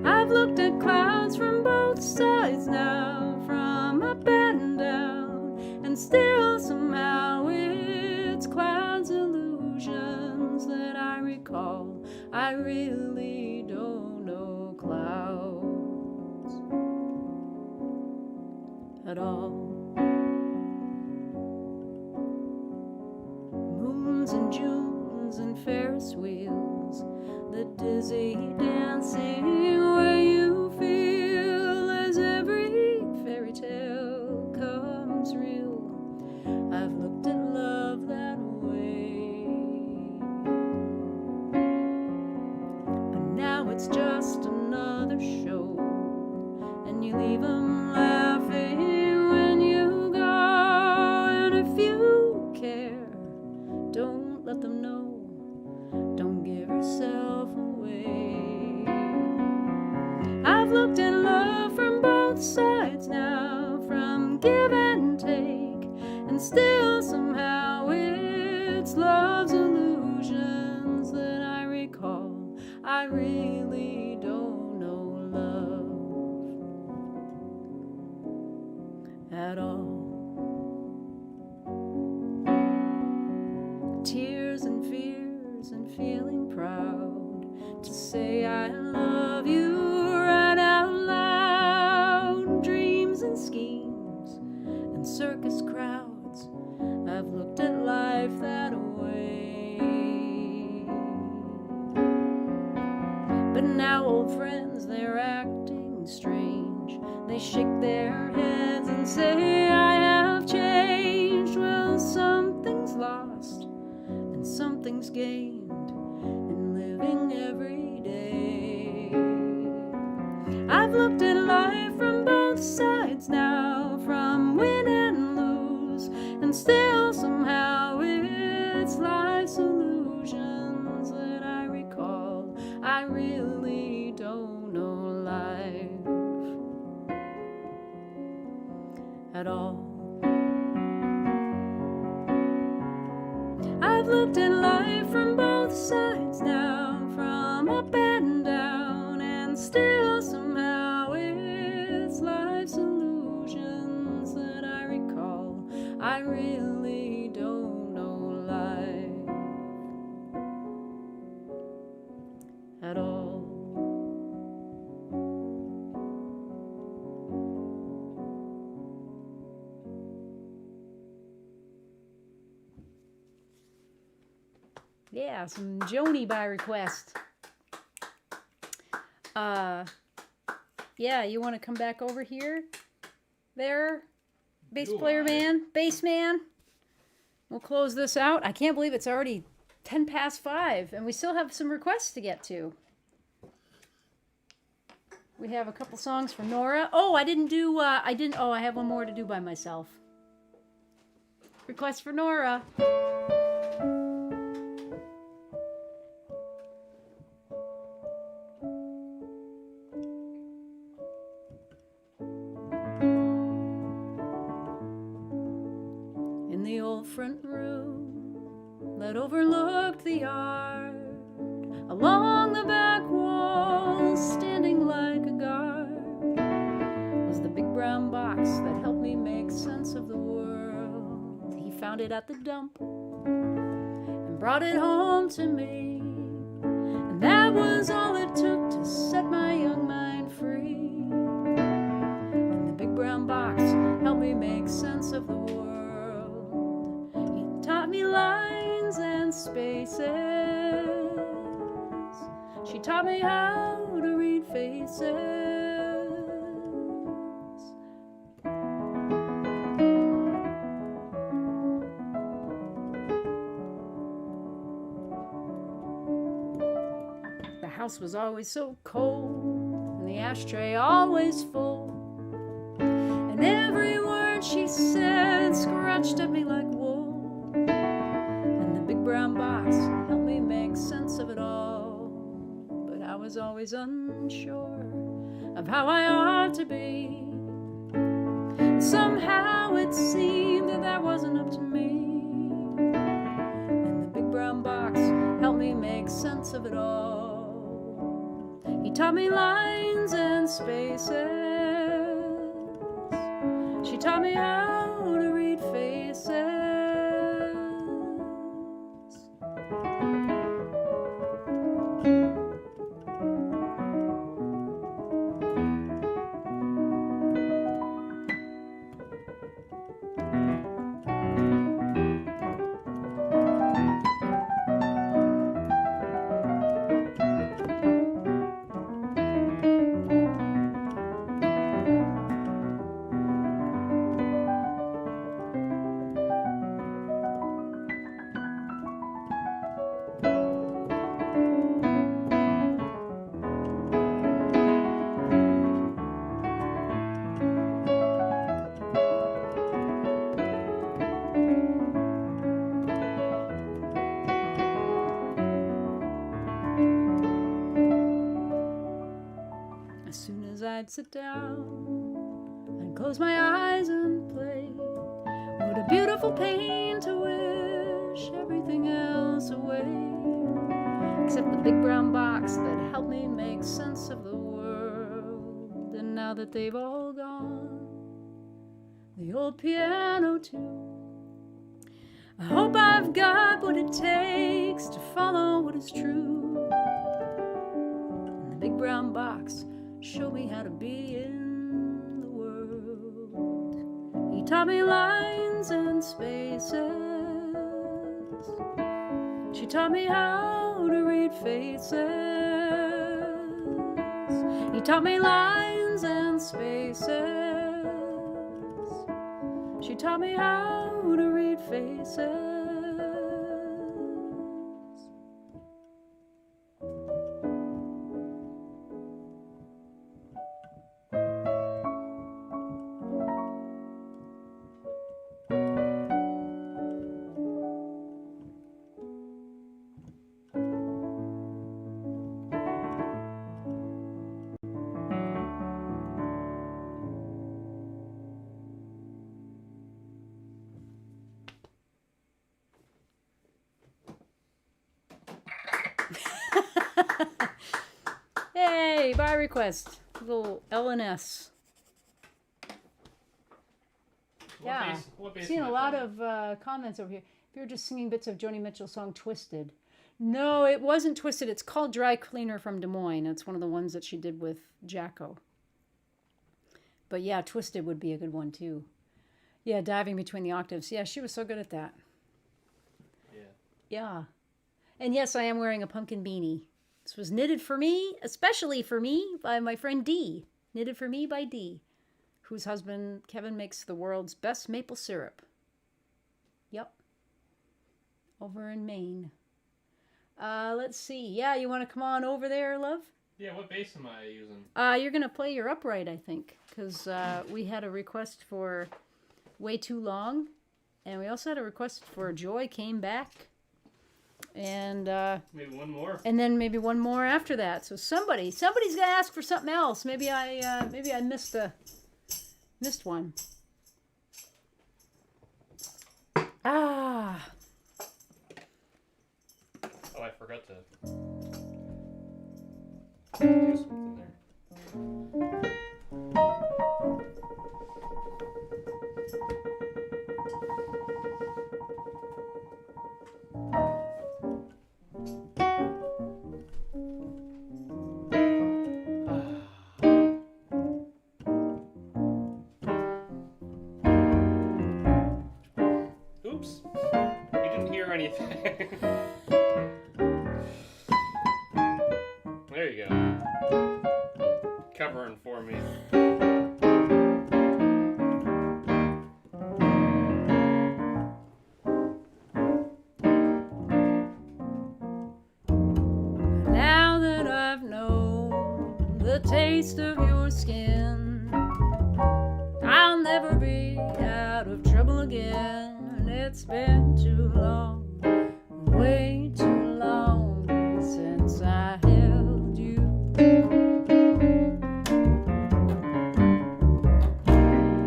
I've looked at clouds from both sides now, from up and down, and still somehow it's clouds' illusions that I recall. I really don't know clouds at all. Moons and Junes and Ferris wheels, the dizzy dancing where you feel as every fairy tale comes real. I've looked at love that way, but now it's just another show, and you leave 'em laughing when you go. And if you care, don't let them know. Don't give yourself away. I've looked at love from both sides now, from give and take, and still somehow it's love's illusions that I recall. I really don't know love at all. Tears and fears and feeling proud to say I love you right out loud. Dreams and schemes and circus crowds, I've looked at life that way. But now old friends, they're acting strange. They shake their heads and say I have changed. Well, something's lost and something's gained in living every day. I've looked at life from both sides now, from win and lose, and still somehow it's life's illusions that I recall. I really don't know life at all. I've looked at life from both sides now, from up and down, and still somehow it's life's illusions that I recall. I really don't know life at all. Yeah, some Joni by request. Yeah, you want to come back over here? There, bass player man, bass man. We'll close this out. I can't believe it's already 10 past 5, and we still have some requests to get to. We have a couple songs for Nora. Oh, I have one more to do by myself. Request for Nora. front room that overlooked the yard. Along the back wall, standing like a guard, was the big brown box that helped me make sense of the world. He found it at the dump and brought it home to me, and that was all it took to set my young mind free. And the big brown box helped me make sense of the world. He taught me lines and spaces. She taught me how to read faces. The house was always so cold, and the ashtray always full, and every word she said scratched at me like wool. And the big brown box helped me make sense of it all. I was always unsure of how I ought to be. Somehow it seemed that wasn't up to me. And the big brown box helped me make sense of it all. He taught me lines and spaces. She taught me how to read faces. I'd sit down and close my eyes and play. What a beautiful pain to wish everything else away, except the big brown box that helped me make sense of the world. And now that they've all gone, the old piano too, I hope I've got what it takes to follow what is true. And the big brown box show me how to be in the world. He taught me lines and spaces. She taught me how to read faces. He taught me lines and spaces. She taught me how to read faces. Hey, by request, little LNS. Yeah, seeing a lot of comments over here. If you're just singing bits of Joni Mitchell's song "Twisted," no, it wasn't "Twisted." It's called "Dry Cleaner" from Des Moines. It's one of the ones that she did with Jacko. But yeah, "Twisted" would be a good one too. Yeah, diving between the octaves. Yeah, she was so good at that. Yeah. Yeah, and yes, I am wearing a pumpkin beanie. This was knitted for me, especially for me, by my friend Dee. Knitted for me by Dee, whose husband, Kevin, makes the world's best maple syrup. Yep. Over in Maine. Let's see. Yeah, you want to come on over there, love? Yeah, what bass am I using? You're going to play your upright, I think, because we had a request for Way Too Long, and we also had a request for Joy Came Back. And maybe one more, and then maybe one more after that. So somebody's gonna ask for something else. Maybe I missed one. Ah. Oh, I forgot to do something there. Oops. You didn't hear anything. There you go. Covering for me. Now that I've known the taste of your skin, I'll never be out of trouble again. It's been too long, way too long since I held you.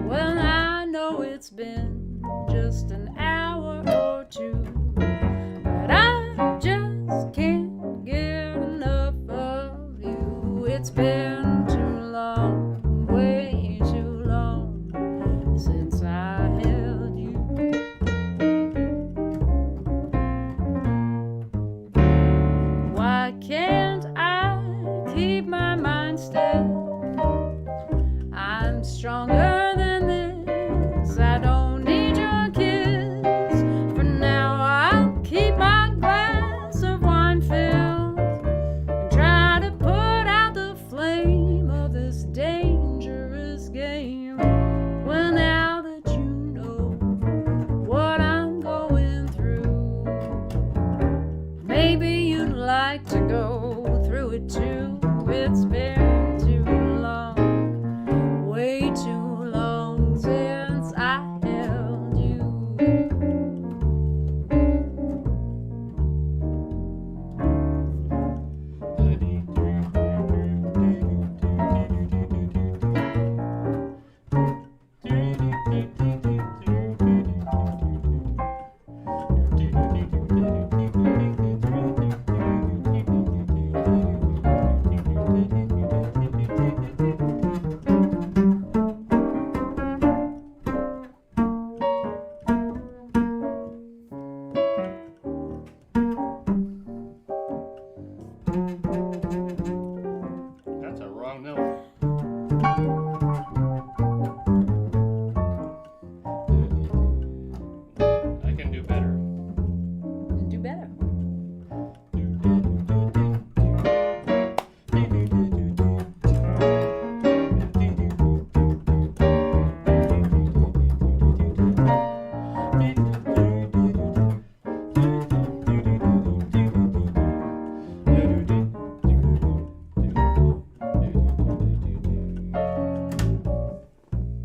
Well, I know it's been just an hour or two, but I just can't get enough of you. It's been too long, way too long since I held you. Why can't I keep my mind still? I'm stronger than this. I don't need your kiss. For now, I'll keep my glass of wine filled and try to put out the flame of this dangerous game. Well, now that you know what I'm going through, maybe you'd like to go through it too. It's been too long, way too long since I held you. That's a wrong note. I can do better. Do better.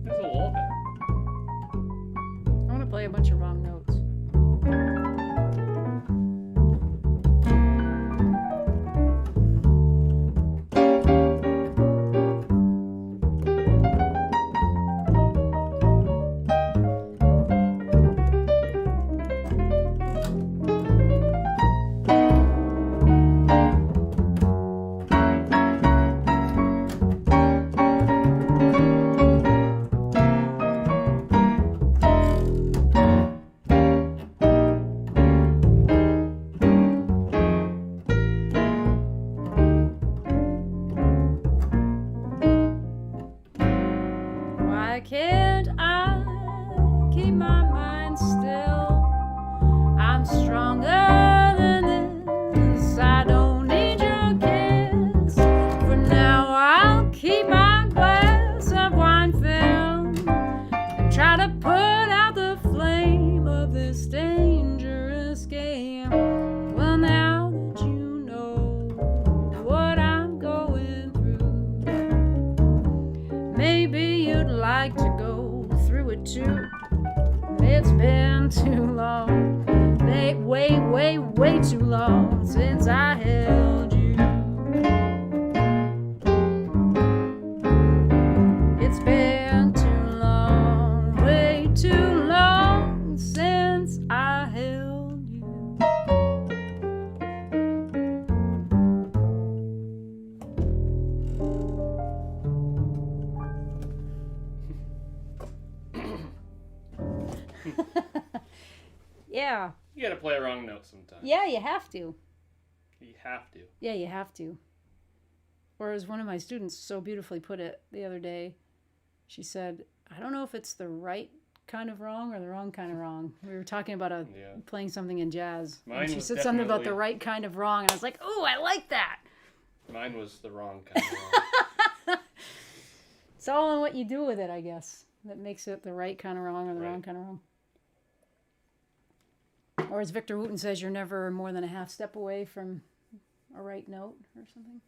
There's a little bit. I want to play a bunch of wrong notes. Why can't I keep my mind still? I'm stronger than this. I don't need your kiss. For now, I'll keep my glass of wine filled and try to put out the flame of this dangerous game. Well, now that you know what I'm going through, maybe you'd like to go through it too. It's been too long, way too long since I held you. It's been too long, way too long since Yeah. You gotta play a wrong note sometimes. Yeah, you have to. You have to. Yeah, you have to. Or as one of my students so beautifully put it the other day, she said, I don't know if it's the right kind of wrong or the wrong kind of wrong. We were talking about playing something in jazz. Mine and she was said something about the right kind of wrong. And I was like, oh, I like that. Mine was the wrong kind of wrong. It's all in what you do with it, I guess. That makes it the right kind of wrong or the wrong kind of wrong. Or as Victor Wooten says, you're never more than a half step away from a right note or something.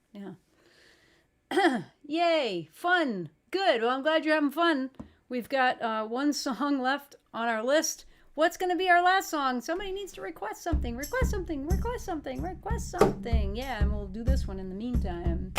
Yeah. Yay! Fun! Good. Well, I'm glad you're having fun. We've got one song left on our list. What's going to be our last song? Somebody needs to request something. Request something. Request something. Request something. Yeah, and we'll do this one in the meantime.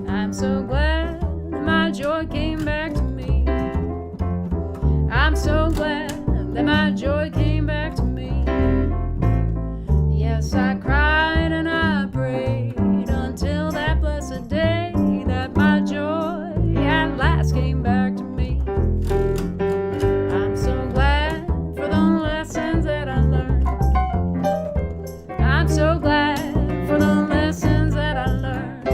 I'm so glad that my joy came back to me. I'm so glad that my joy came back to me. Yes, I cried and I prayed until that blessed day that my joy at last came back to me. I'm so glad for the lessons that I learned. I'm so glad for the lessons that I learned.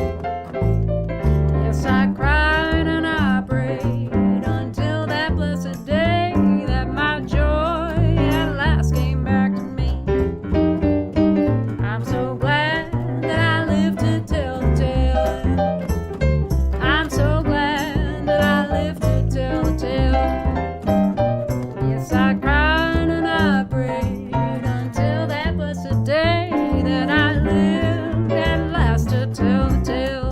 Yes, I cried and I prayed until that blessed day that my joy at last came back to me. I'm so glad that I lived to tell the tale. I'm so glad that I lived to tell the tale. Yes, I cried and I prayed until that blessed day that I lived at last to tell the tale.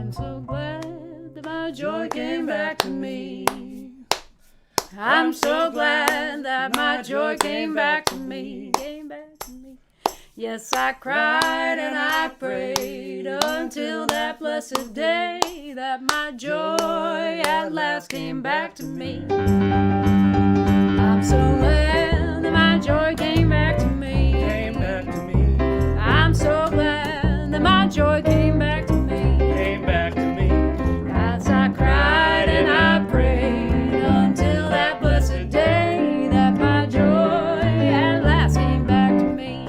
I'm so glad that my joy came back to me. I'm so glad that my joy came back to me. Came back to me. Yes, I cried and I prayed until that blessed day that my joy at last came back to me. I'm so glad that my joy came back to me. Came back to me. I'm so glad that my joy came back to me. Came back to me. As I cried and I prayed until that blessed day that my joy at last came back to me.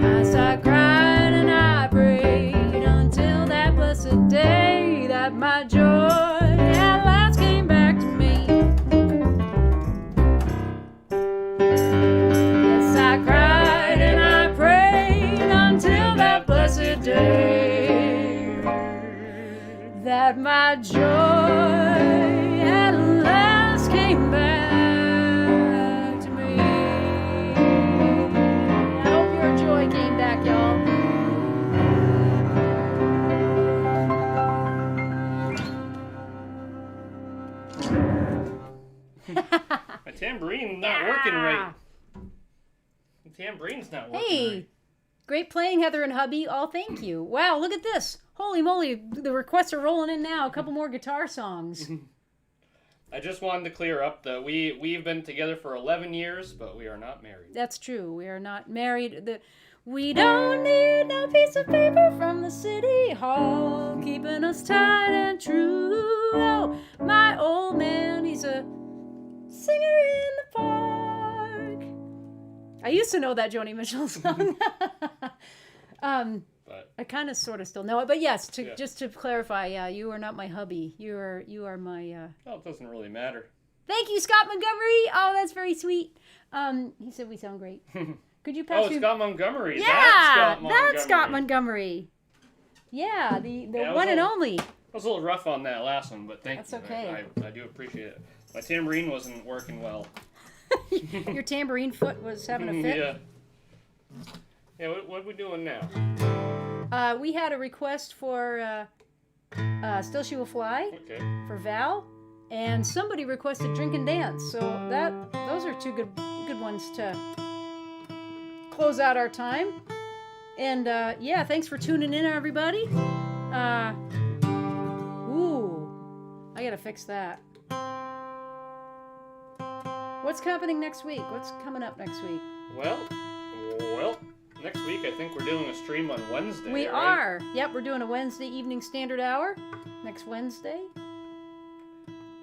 As I cried and I prayed until that blessed day that my joy at last came back to me. tambourine's not working right. The tambourine's not working Hey, right. great playing, Heather and Hubby. Oh, thank you. Wow, look at this. Holy moly, the requests are rolling in now. A couple more guitar songs. I just wanted to clear up that we've been together for 11 years, but we are not married. That's true. We are not married. We don't need no piece of paper from the city hall, keeping us tight and true. Oh, my old man, he's a singer in the park. I used to know that Joni Mitchell song. But I kind of sort of still know it, but yes, just to clarify, yeah, you are not my hubby. You are my. well, it doesn't really matter. Thank you, Scott Montgomery. Oh, that's very sweet. He said we sound great. Could you pass Oh, Scott Montgomery. Yeah, That's Scott Montgomery. Yeah, the one and only. I was a little rough on that last one, but thank you. That's okay. I do appreciate it. My tambourine wasn't working well. Your tambourine foot was having a fit. Yeah. Yeah, what are we doing now? We had a request for Still She Will Fly for Val, and somebody requested Drink and Dance. So those are two good ones to close out our time. And yeah, thanks for tuning in, everybody. Ooh, I gotta fix that. What's happening next week? What's coming up next week? Well, next week I think we're doing a stream on Wednesday. We right? are. Yep, we're doing a Wednesday evening standard hour next Wednesday.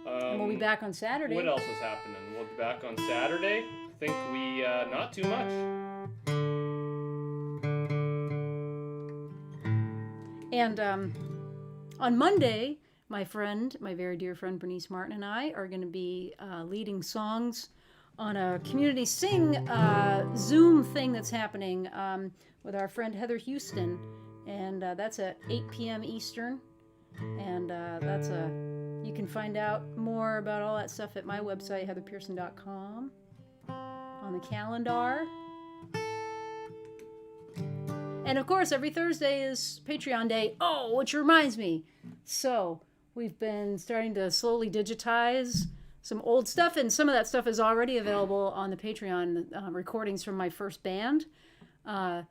And we'll be back on Saturday. What else is happening? We'll be back on Saturday. I think we not too much. And on Monday, my very dear friend Bernice Martin and I are going to be leading songs on a community sing Zoom thing that's happening with our friend Heather Houston. And that's at 8 p.m. Eastern. And you can find out more about all that stuff at my website, heatherpearson.com, on the calendar. And of course, every Thursday is Patreon Day. Oh, which reminds me. So, we've been starting to slowly digitize some old stuff, and some of that stuff is already available on the Patreon, recordings from my first band. I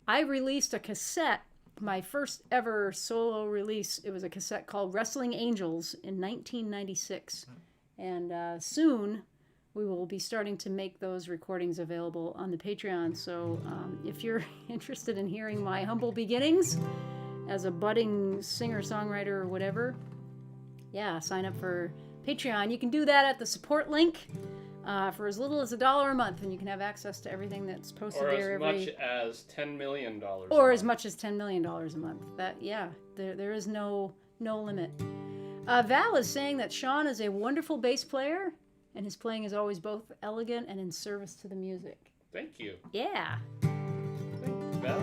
released a cassette, my first ever solo release. It was a cassette called Wrestling Angels in 1996. And soon, we will be starting to make those recordings available on the Patreon. So if you're interested in hearing my humble beginnings as a budding singer-songwriter or whatever, yeah, sign up for Patreon. You can do that at the support link for as little as $1 a month, and you can have access to everything that's posted there. Or as much as $10 million. Or as much as $10 million a month. There is no limit. Val is saying that Shawn is a wonderful bass player, and his playing is always both elegant and in service to the music. Thank you. Yeah. Thank you, Val.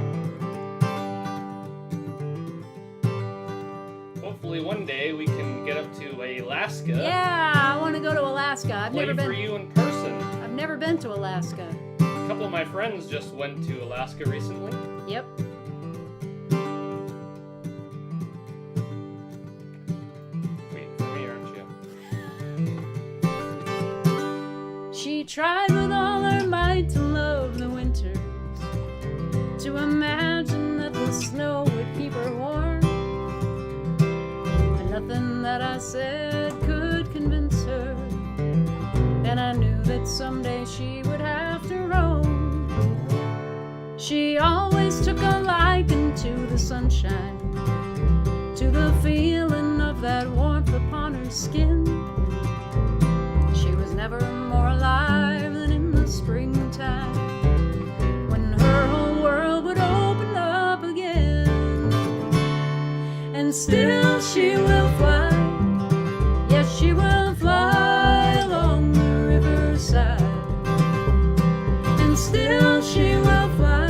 Hopefully one day we can get up to Alaska. Yeah, I want to go to Alaska. I've never been. For you in person. I've never been to Alaska. A couple of my friends just went to Alaska recently. Yep. Waiting for me, aren't you? She tried with all her might to love the winters, to imagine that the snow would keep her warm. And nothing that I said could convince her, and I knew that someday she would have to roam. She always took a liking to the sunshine, to the feeling of that warmth upon her skin. She was never more alive than in the springtime, when her whole world would open up again. And still she will fly, yes, she will fly along the riverside. And still she will fly,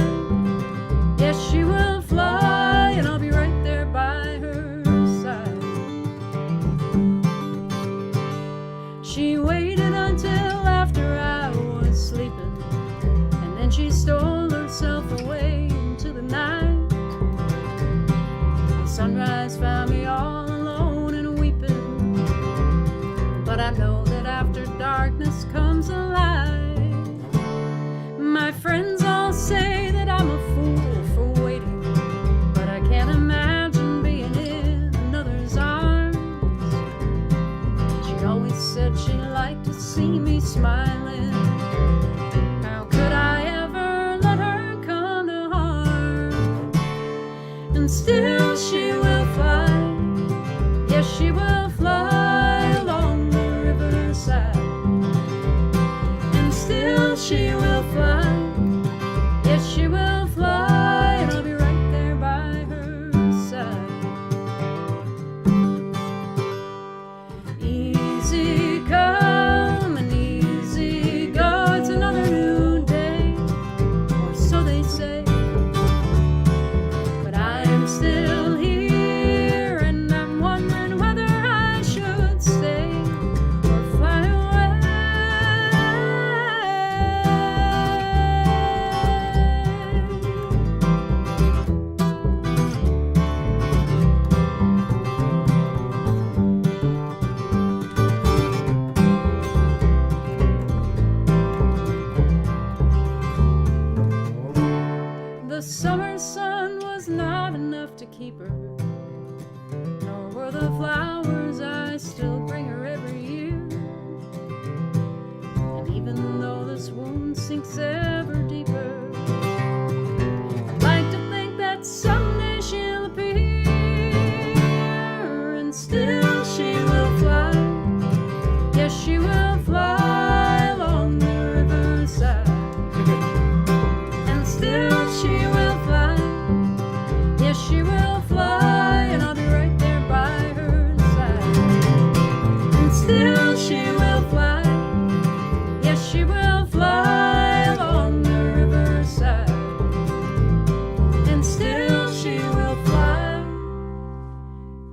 yes, she will fly, and I'll be right there by her side. She waited until after I was sleeping, and then she stole herself away into the night. The sunrise found me all alone and weeping, but I know that after darkness comes a see me smiling. How could I ever let her come to harm? And still she will fly. Yes, she will fly along the riverside. And still she will fly. Yes, she will fly, and I'll be right there by her side. Easy come and easy go. It's another new day, or so they say. But I am still here, and I'm wondering whether I should stay or fly away. The summer sun was not enough to keep her, nor were the flowers I still bring her every year. And even though this wound sinks ever deeper, I'd like to think that someday she'll appear, and still she will fly. Yes, she will fly along the riverside. And still she will fly. Yes, she will fly, and I'll be right there by her side. And still she will fly. Yes, she will fly along the riverside. And still she will fly.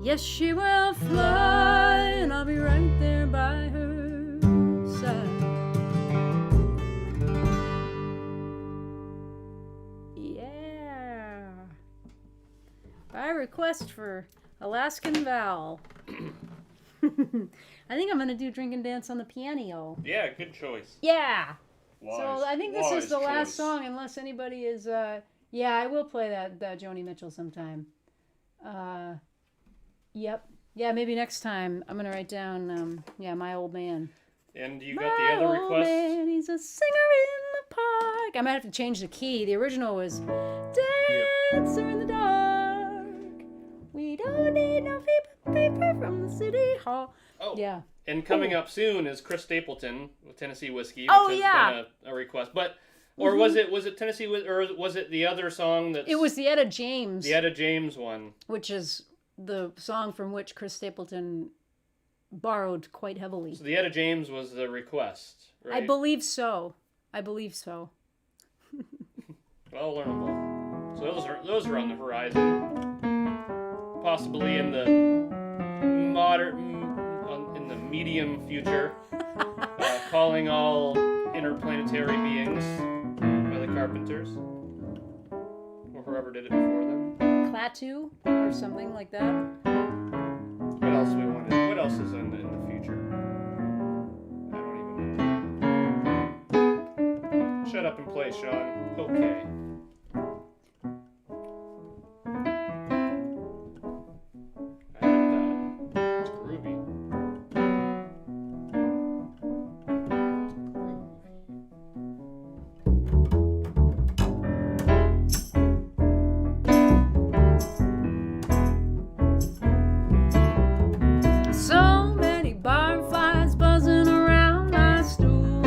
Yes, she will fly, and I'll be right there by her side. Yeah. By request for Alaskan Val. I think I'm gonna do Drink and Dance on the piano. Yeah, good choice. Yeah. Wise, So I think this is the last choice. song, unless anybody is. Yeah, I will play that Joni Mitchell sometime. Yep. Yeah, maybe next time I'm gonna write down. Yeah, My Old Man. And you got the other My old request? man, he's a singer in the park. I might have to change the key. The original was Dancer in the Dark. We don't need no paper from the city hall. Oh. Yeah. And coming up soon is Chris Stapleton with Tennessee Whiskey, which Oh, has yeah. been a request. But or was it Tennessee or was it the other song that's It was the Etta James, the Etta James one? which is the song from which Chris Stapleton borrowed quite heavily. So the Etta James was the request, right? I believe so. Well, I'll learn them all. So those are on the horizon, possibly in the medium future. Calling all interplanetary beings by the Carpenters, or whoever did it before them. Klaatu or something like that. What else we wanted? What else is in the future? I don't even know. Shut up and play, Shawn. Okay. I like that. It's groovy. So many barflies buzzing around my stool,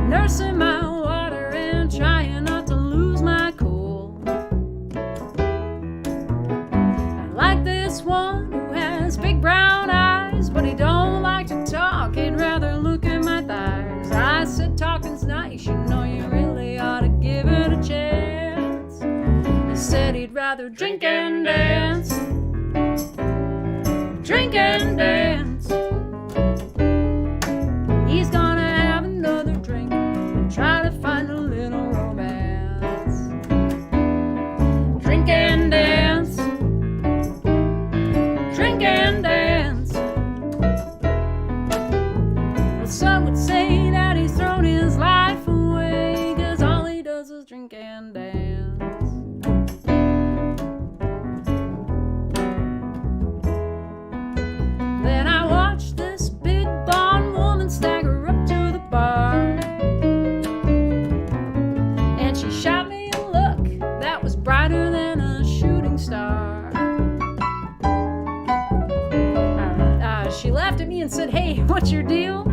nursing my water and trying not to lose my cool. I like this one who has big brown eyes, but he don't like to talk, he'd rather look at my thighs. I said talking's nice, you know you really ought to give it a chance. He said he'd rather drink and dance. Drink and dance. He's gonna have another drink and try to find a little romance. Drink and dance. Drink and dance. Well, some would say that he's thrown his life away, 'cause all he does is drink and dance. She laughed at me and said, "Hey, what's your deal?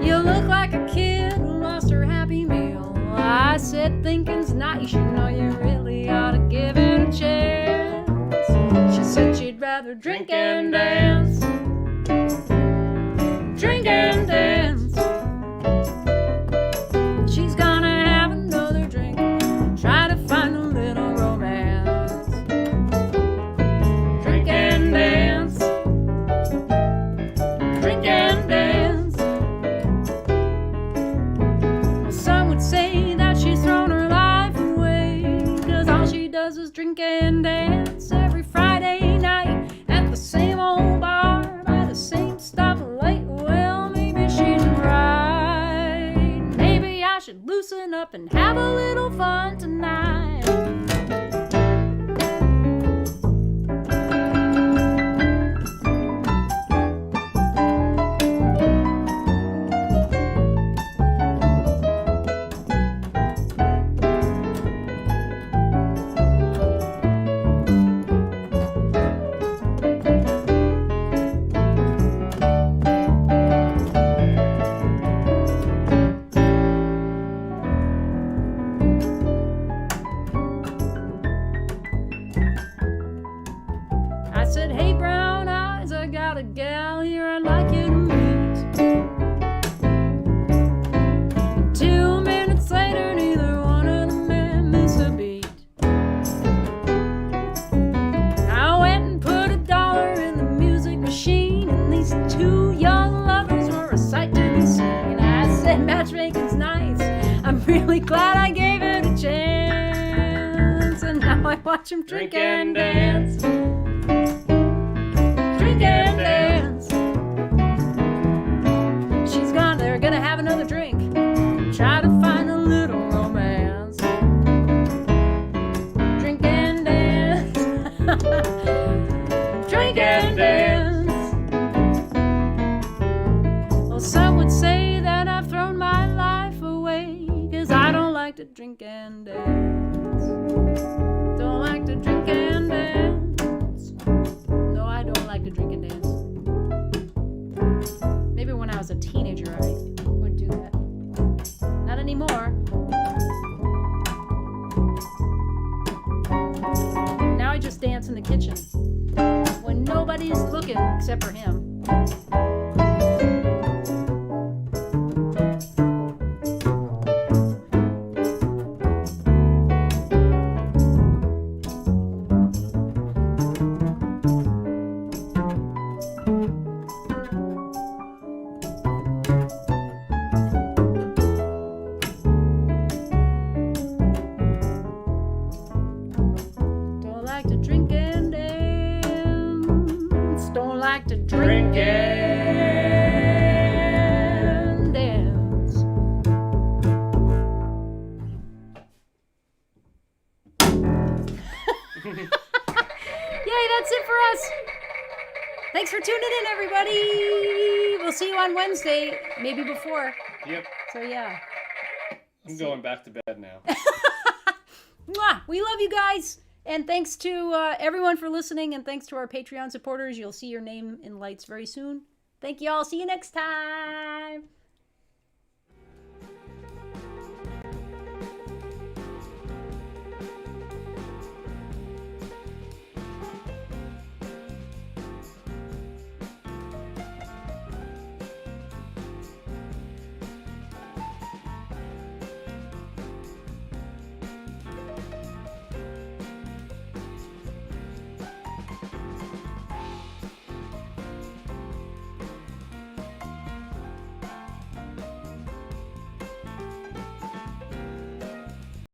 You look like a kid who lost her Happy Meal." I said, "Thinking's nice, you know, you really ought to give it a chance." She said she'd rather drink and dance. Drink and dance. She's gonna have another drink, try to find a little romance. Drink and dance. Drink and dance. Well, some would say that she's thrown her life away, 'cause all she does is drink and dance every Friday night at the same old bar by the same stoplight. Well, maybe she's right. Maybe I should loosen up and have a little fun tonight. I said, "Hey, brown eyes, I got a gal here I'd like you to meet." 2 minutes later, neither one of the men missed a beat. I went and put $1 in the music machine, and these two young lovers were a sight to be seen. I said, "Matchmaking's nice, I'm really glad I gave it a chance." And now I watch them drink and dance. Drink and dance. They're gonna have another drink, try to find a little romance. Drink and dance. Drink and dance. Well, some would say that I've thrown my life away, 'cause I don't like to drink and dance. Don't like to drink and dance. No, I don't like to drink and dance. Maybe when I was a teenager I would do that. Not anymore. Now I just dance in the kitchen when nobody's looking except for him. Don't like to drink and dance. Don't like to drink and dance. Yay, that's it for us. Thanks for tuning in, everybody. We'll see you on Wednesday, maybe before. Yep. So, yeah. I'm going back to bed now. Mwah! We love you guys. And thanks to everyone for listening. And thanks to our Patreon supporters. You'll see your name in lights very soon. Thank you all. See you next time.